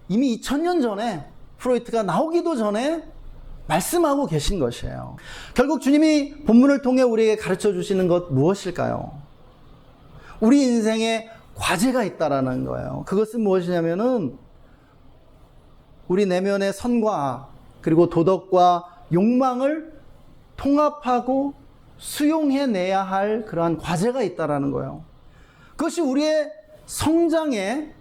Speaker 1: 이미 2000년 전에 프로이트가 나오기도 전에 말씀하고 계신 것이에요. 결국 주님이 본문을 통해 우리에게 가르쳐 주시는 것 무엇일까요? 우리 인생에 과제가 있다라는 거예요. 그것은 무엇이냐면은 우리 내면의 선과 악, 그리고 도덕과 욕망을 통합하고 수용해내야 할 그러한 과제가 있다라는 거예요. 그것이 우리의 성장에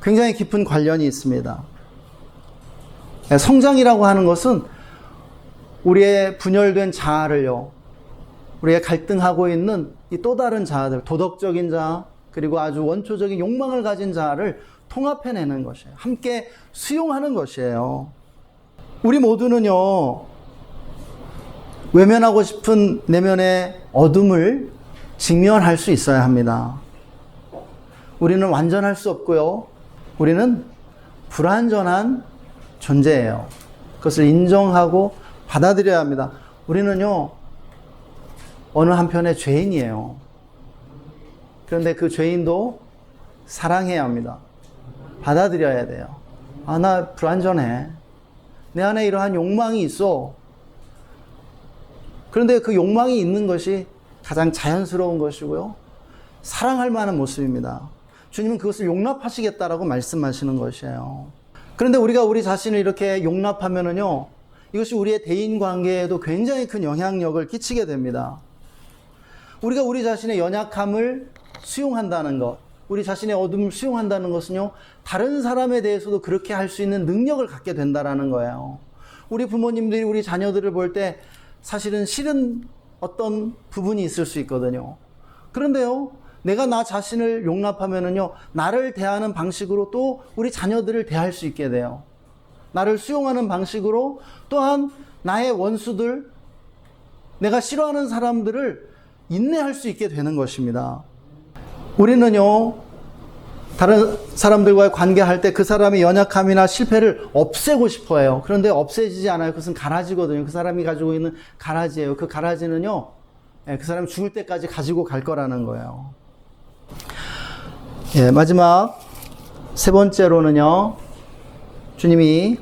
Speaker 1: 굉장히 깊은 관련이 있습니다. 성장이라고 하는 것은 우리의 분열된 자아를요, 우리가 갈등하고 있는 이 또 다른 자아들, 도덕적인 자아, 그리고 아주 원초적인 욕망을 가진 자아를 통합해내는 것이에요. 함께 수용하는 것이에요. 우리 모두는요, 외면하고 싶은 내면의 어둠을 직면할 수 있어야 합니다. 우리는 완전할 수 없고요. 우리는 불완전한 존재예요. 그것을 인정하고 받아들여야 합니다. 우리는요, 어느 한편의 죄인이에요. 그런데 그 죄인도 사랑해야 합니다. 받아들여야 돼요. 아, 나 불완전해. 내 안에 이러한 욕망이 있어. 그런데 그 욕망이 있는 것이 가장 자연스러운 것이고요. 사랑할 만한 모습입니다. 주님은 그것을 용납하시겠다라고 말씀하시는 것이에요. 그런데 우리가 우리 자신을 이렇게 용납하면은요, 이것이 우리의 대인 관계에도 굉장히 큰 영향력을 끼치게 됩니다. 우리가 우리 자신의 연약함을 수용한다는 것, 우리 자신의 어둠을 수용한다는 것은요, 다른 사람에 대해서도 그렇게 할 수 있는 능력을 갖게 된다라는 거예요. 우리 부모님들이 우리 자녀들을 볼 때 사실은 싫은 어떤 부분이 있을 수 있거든요. 그런데요, 내가 나 자신을 용납하면은요, 나를 대하는 방식으로 또 우리 자녀들을 대할 수 있게 돼요. 나를 수용하는 방식으로 또한 나의 원수들, 내가 싫어하는 사람들을 인내할 수 있게 되는 것입니다. 우리는요, 다른 사람들과의 관계할 때 그 사람의 연약함이나 실패를 없애고 싶어 해요. 그런데 없애지지 않아요. 그것은 가라지거든요. 그 사람이 가지고 있는 가라지예요. 그 가라지는요, 그 사람이 죽을 때까지 가지고 갈 거라는 거예요. 예, 마지막 세 번째로는요, 주님이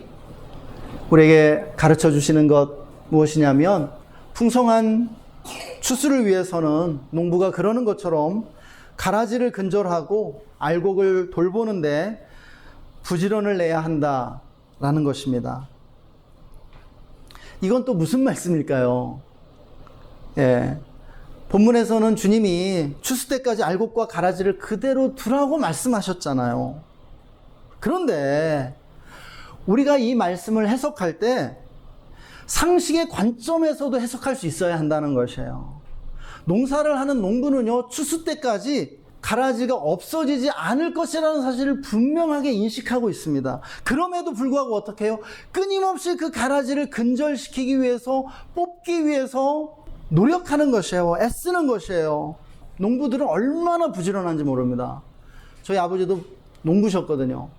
Speaker 1: 우리에게 가르쳐 주시는 것 무엇이냐면, 풍성한 추수를 위해서는 농부가 그러는 것처럼 가라지를 근절하고 알곡을 돌보는데 부지런을 내야 한다라는 것입니다. 이건 또 무슨 말씀일까요? 예. 본문에서는 주님이 추수 때까지 알곡과 가라지를 그대로 두라고 말씀하셨잖아요. 그런데 우리가 이 말씀을 해석할 때 상식의 관점에서도 해석할 수 있어야 한다는 것이에요. 농사를 하는 농부는요, 추수 때까지 가라지가 없어지지 않을 것이라는 사실을 분명하게 인식하고 있습니다. 그럼에도 불구하고 어떻게 해요? 끊임없이 그 가라지를 근절시키기 위해서, 뽑기 위해서 노력하는 것이에요. 애쓰는 것이에요. 농부들은 얼마나 부지런한지 모릅니다. 저희 아버지도 농부셨거든요.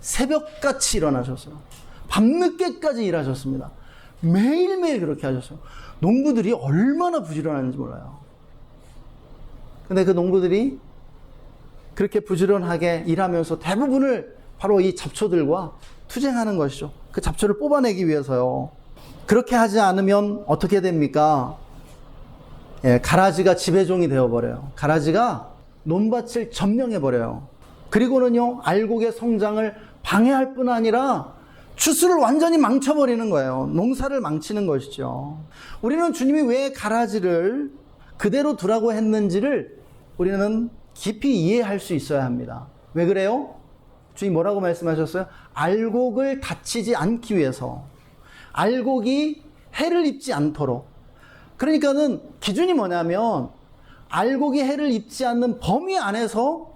Speaker 1: 새벽같이 일어나셨어요. 밤늦게까지 일하셨습니다. 매일매일 그렇게 하셨어요. 농부들이 얼마나 부지런한지 몰라요. 근데 그 농부들이 그렇게 부지런하게 일하면서 대부분을 바로 이 잡초들과 투쟁하는 것이죠. 그 잡초를 뽑아내기 위해서요. 그렇게 하지 않으면 어떻게 됩니까? 예, 가라지가 지배종이 되어버려요. 가라지가 논밭을 점령해버려요. 그리고는요, 알곡의 성장을 방해할 뿐 아니라 추수를 완전히 망쳐버리는 거예요. 농사를 망치는 것이죠. 우리는 주님이 왜 가라지를 그대로 두라고 했는지를 우리는 깊이 이해할 수 있어야 합니다. 왜 그래요? 주님 뭐라고 말씀하셨어요? 알곡을 다치지 않기 위해서, 알곡이 해를 입지 않도록. 그러니까는 기준이 뭐냐면 알곡이 해를 입지 않는 범위 안에서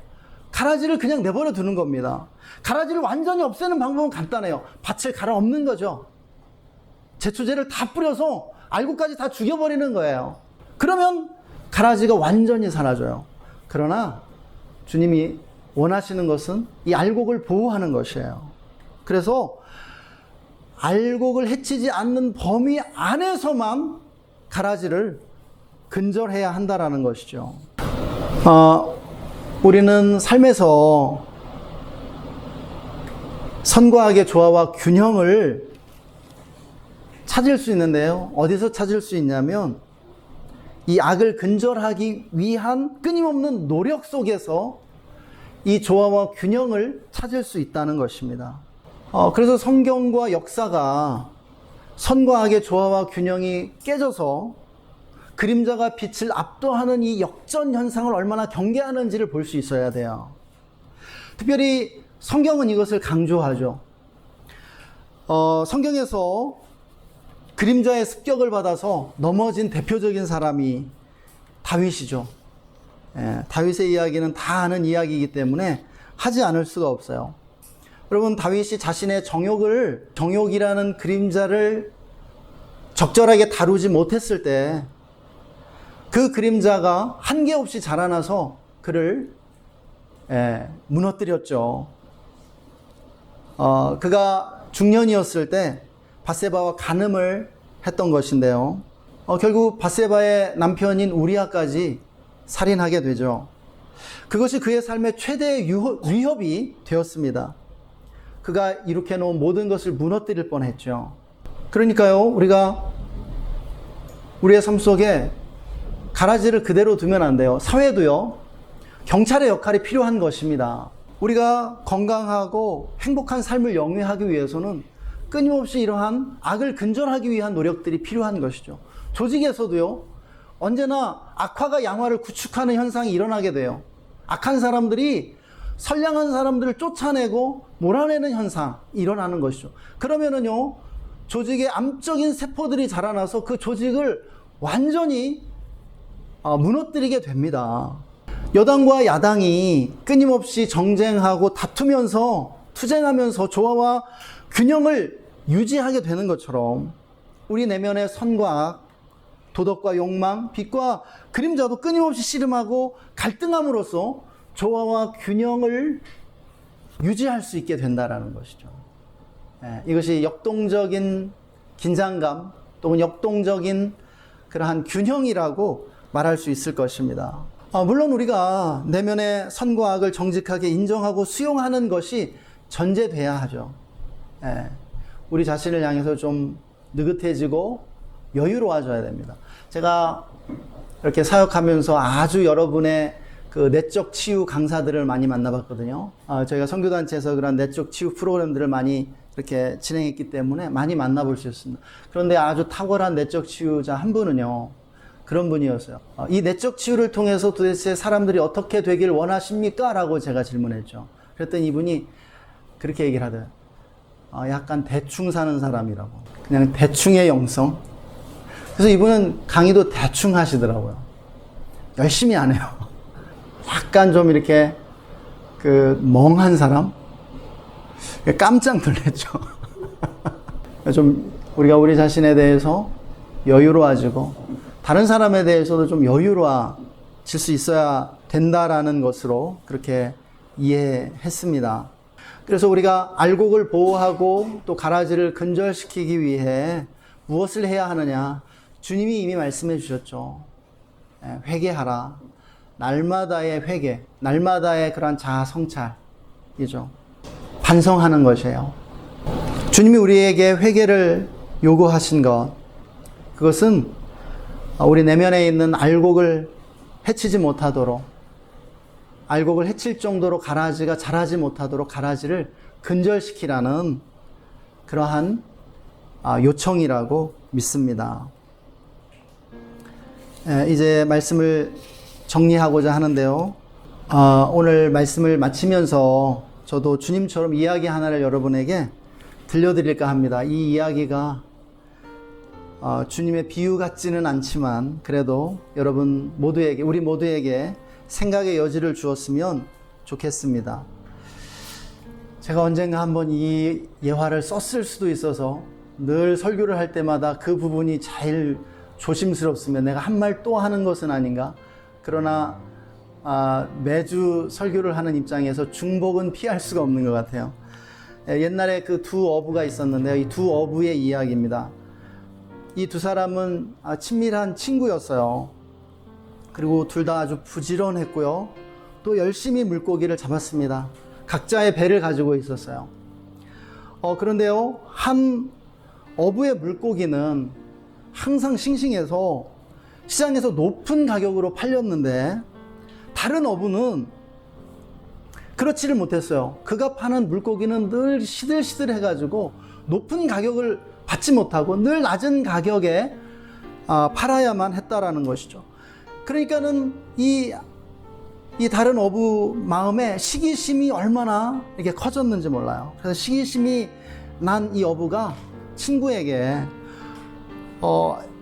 Speaker 1: 가라지를 그냥 내버려 두는 겁니다. 가라지를 완전히 없애는 방법은 간단해요. 밭을 갈아엎는 거죠. 제초제를 다 뿌려서 알곡까지 다 죽여버리는 거예요. 그러면 가라지가 완전히 사라져요. 그러나 주님이 원하시는 것은 이 알곡을 보호하는 것이에요. 그래서 알곡을 해치지 않는 범위 안에서만 가라지를 근절해야 한다라는 것이죠. 우리는 삶에서 선과 악의 조화와 균형을 찾을 수 있는데요. 어디서 찾을 수 있냐면 이 악을 근절하기 위한 끊임없는 노력 속에서 이 조화와 균형을 찾을 수 있다는 것입니다. 그래서 성경과 역사가 선과 악의 조화와 균형이 깨져서 그림자가 빛을 압도하는 이 역전 현상을 얼마나 경계하는지를 볼 수 있어야 돼요. 특별히 성경은 이것을 강조하죠. 성경에서 그림자의 습격을 받아서 넘어진 대표적인 사람이 다윗이죠. 다윗의 이야기는 다 아는 이야기이기 때문에 하지 않을 수가 없어요. 여러분, 다윗이 자신의 정욕이라는 그림자를 적절하게 다루지 못했을 때 그 그림자가 한계없이 자라나서 그를 무너뜨렸죠. 그가 중년이었을 때 밧세바와 간음을 했던 것인데요. 결국 밧세바의 남편인 우리아까지 살인하게 되죠. 그것이 그의 삶의 최대의 위협이 되었습니다. 그가 이룩해 놓은 모든 것을 무너뜨릴 뻔했죠. 그러니까요, 우리가 우리의 삶 속에 가라지를 그대로 두면 안 돼요. 사회도요, 경찰의 역할이 필요한 것입니다. 우리가 건강하고 행복한 삶을 영위하기 위해서는 끊임없이 이러한 악을 근절하기 위한 노력들이 필요한 것이죠. 조직에서도요, 언제나 악화가 양화를 구축하는 현상이 일어나게 돼요. 악한 사람들이 선량한 사람들을 쫓아내고 몰아내는 현상이 일어나는 것이죠. 그러면은요, 조직의 암적인 세포들이 자라나서 그 조직을 완전히 무너뜨리게 됩니다. 여당과 야당이 끊임없이 정쟁하고 다투면서 투쟁하면서 조화와 균형을 유지하게 되는 것처럼 우리 내면의 선과 악, 도덕과 욕망, 빛과 그림자도 끊임없이 씨름하고 갈등함으로써 조화와 균형을 유지할 수 있게 된다는 것이죠. 이것이 역동적인 긴장감 또는 역동적인 그러한 균형이라고 말할 수 있을 것입니다. 물론 우리가 내면의 선과 악을 정직하게 인정하고 수용하는 것이 전제돼야 하죠. 우리 자신을 향해서 좀 느긋해지고 여유로워져야 됩니다. 제가 이렇게 사역하면서 아주 여러분의 그 내적 치유 강사들을 많이 만나봤거든요. 저희가 선교단체에서 그런 내적 치유 프로그램들을 많이 이렇게 진행했기 때문에 많이 만나볼 수 있습니다. 그런데 아주 탁월한 내적 치유자 한 분은요, 그런 분이었어요. 이 내적 치유를 통해서 도대체 사람들이 어떻게 되길 원하십니까? 라고 제가 질문했죠. 그랬더니 이분이 그렇게 얘기를 하더라고요. 약간 대충 사는 사람이라고. 그냥 대충의 영성. 그래서 이분은 강의도 대충 하시더라고요. 열심히 안 해요. 약간 좀 이렇게 멍한 사람? 깜짝 놀랐죠. 좀 우리가 우리 자신에 대해서 여유로워지고 다른 사람에 대해서도 좀 여유로워질 수 있어야 된다라는 것으로 그렇게 이해했습니다. 그래서 우리가 알곡을 보호하고 또 가라지를 근절시키기 위해 무엇을 해야 하느냐? 주님이 이미 말씀해 주셨죠. 회개하라. 날마다의 회개, 날마다의 그러한 자아 성찰이죠. 반성하는 것이에요. 주님이 우리에게 회개를 요구하신 것, 그것은 우리 내면에 있는 알곡을 해치지 못하도록, 알곡을 해칠 정도로 가라지가 자라지 못하도록 가라지를 근절시키라는 그러한 요청이라고 믿습니다. 이제 말씀을 정리하고자 하는데요. 오늘 말씀을 마치면서 저도 주님처럼 이야기 하나를 여러분에게 들려드릴까 합니다. 이 이야기가 주님의 비유 같지는 않지만 그래도 여러분 모두에게, 우리 모두에게 생각의 여지를 주었으면 좋겠습니다. 제가 언젠가 한번 이 예화를 썼을 수도 있어서 늘 설교를 할 때마다 그 부분이 제일 조심스럽으면 내가 한 말 또 하는 것은 아닌가? 그러나 매주 설교를 하는 입장에서 중복은 피할 수가 없는 것 같아요. 옛날에 그 두 어부가 있었는데요. 이 두 어부의 이야기입니다. 이 두 사람은 친밀한 친구였어요. 그리고 둘 다 아주 부지런했고요. 또 열심히 물고기를 잡았습니다. 각자의 배를 가지고 있었어요. 그런데요, 한 어부의 물고기는 항상 싱싱해서 시장에서 높은 가격으로 팔렸는데 다른 어부는 그렇지를 못했어요. 그가 파는 물고기는 늘 시들시들 해가지고 높은 가격을 받지 못하고 늘 낮은 가격에 팔아야만 했다라는 것이죠. 그러니까는 이 다른 어부 마음에 시기심이 얼마나 이렇게 커졌는지 몰라요. 그래서 시기심이 난 이 어부가 친구에게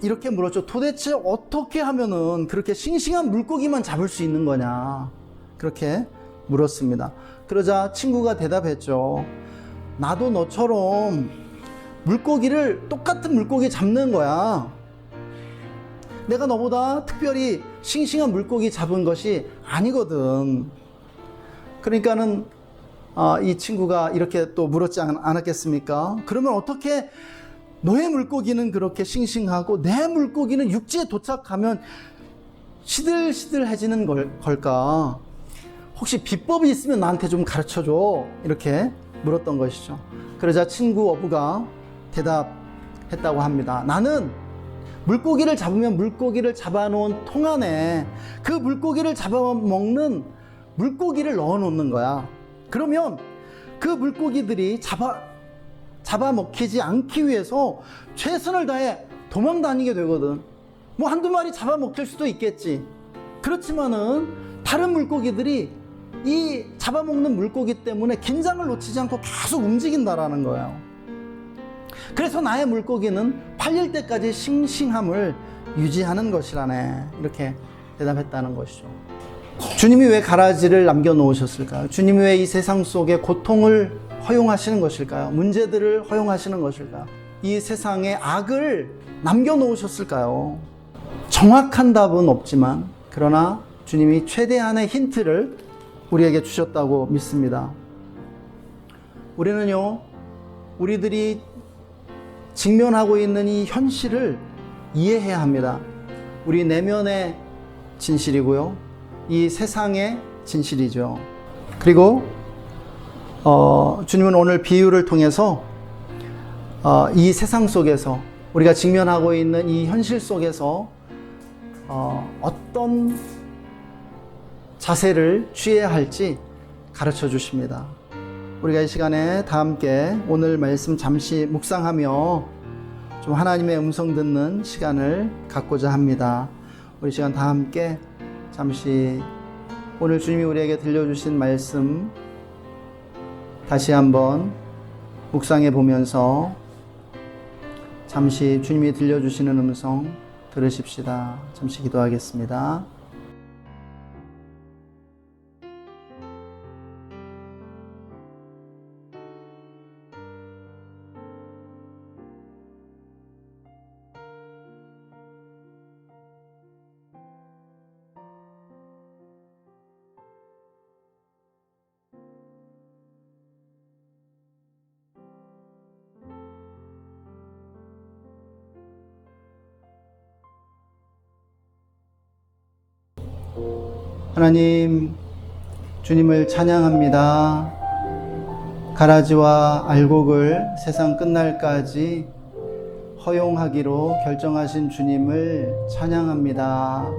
Speaker 1: 이렇게 물었죠. 도대체 어떻게 하면은 그렇게 싱싱한 물고기만 잡을 수 있는 거냐? 그렇게 물었습니다. 그러자 친구가 대답했죠. 나도 너처럼 물고기를 똑같은 물고기 잡는 거야. 내가 너보다 특별히 싱싱한 물고기 잡은 것이 아니거든. 그러니까는 이 친구가 이렇게 또 물었지 않았겠습니까? 그러면 어떻게 너의 물고기는 그렇게 싱싱하고 내 물고기는 육지에 도착하면 시들시들해지는 걸까? 혹시 비법이 있으면 나한테 좀 가르쳐줘. 이렇게 물었던 것이죠. 그러자 친구 어부가 대답했다고 합니다. 나는 물고기를 잡으면 물고기를 잡아놓은 통 안에 그 물고기를 잡아먹는 물고기를 넣어놓는 거야. 그러면 그 물고기들이 잡아먹히지 않기 위해서 최선을 다해 도망 다니게 되거든. 뭐 한두 마리 잡아먹힐 수도 있겠지. 그렇지만은 다른 물고기들이 이 잡아먹는 물고기 때문에 긴장을 놓치지 않고 계속 움직인다라는 거예요. 그래서 나의 물고기는 팔릴 때까지 싱싱함을 유지하는 것이라네. 이렇게 대답했다는 것이죠. 주님이 왜 가라지를 남겨놓으셨을까요? 주님이 왜 이 세상 속에 고통을 허용하시는 것일까요? 문제들을 허용하시는 것일까요? 이 세상에 악을 남겨놓으셨을까요? 정확한 답은 없지만 그러나 주님이 최대한의 힌트를 우리에게 주셨다고 믿습니다. 우리는요, 우리들이 직면하고 있는 이 현실을 이해해야 합니다. 우리 내면의 진실이고요, 이 세상의 진실이죠. 그리고 주님은 오늘 비유를 통해서 이 세상 속에서 우리가 직면하고 있는 이 현실 속에서 어떤 자세를 취해야 할지 가르쳐 주십니다. 우리가 이 시간에 다 함께 오늘 말씀 잠시 묵상하며 좀 하나님의 음성 듣는 시간을 갖고자 합니다. 우리 시간 다 함께 잠시 오늘 주님이 우리에게 들려주신 말씀 다시 한번 묵상해 보면서 잠시 주님이 들려주시는 음성 들으십시다. 잠시 기도하겠습니다. 하나님, 주님을 찬양합니다. 가라지와 알곡을 세상 끝날까지 허용하기로 결정하신 주님을 찬양합니다.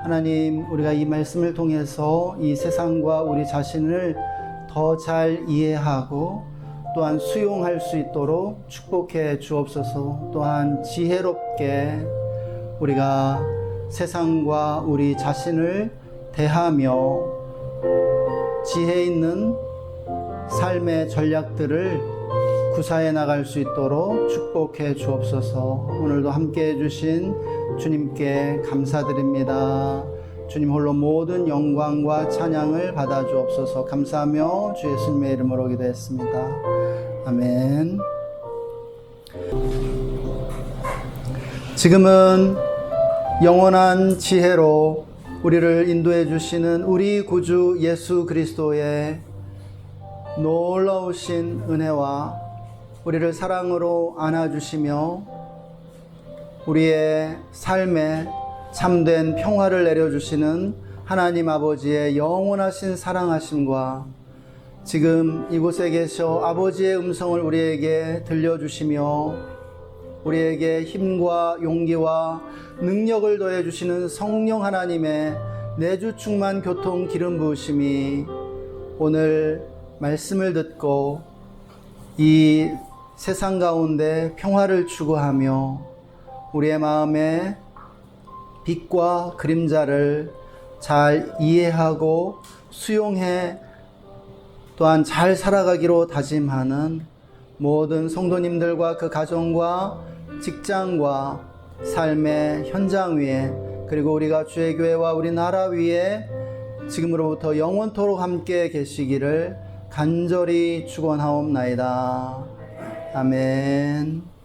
Speaker 1: 하나님, 우리가 이 말씀을 통해서 이 세상과 우리 자신을 더 잘 이해하고 또한 수용할 수 있도록 축복해 주옵소서. 또한 지혜롭게 우리가 세상과 우리 자신을 대하며 지혜 있는 삶의 전략들을 구사해 나갈 수 있도록 축복해 주옵소서. 오늘도 함께 해주신 주님께 감사드립니다. 주님 홀로 모든 영광과 찬양을 받아 주옵소서. 감사하며 주 예수님의 이름으로 기도했습니다. 아멘. 지금은 영원한 지혜로 우리를 인도해 주시는 우리 구주 예수 그리스도의 놀라우신 은혜와 우리를 사랑으로 안아주시며 우리의 삶에 참된 평화를 내려주시는 하나님 아버지의 영원하신 사랑하심과 지금 이곳에 계셔 아버지의 음성을 우리에게 들려주시며 우리에게 힘과 용기와 능력을 더해주시는 성령 하나님의 내주 충만 교통 기름 부으심이 오늘 말씀을 듣고 이 세상 가운데 평화를 추구하며 우리의 마음에 빛과 그림자를 잘 이해하고 수용해 또한 잘 살아가기로 다짐하는 모든 성도님들과 그 가정과 직장과 삶의 현장 위에 그리고 우리가 주의 교회와 우리 나라 위에 지금으로부터 영원토록 함께 계시기를 간절히 축원하옵나이다. 아멘.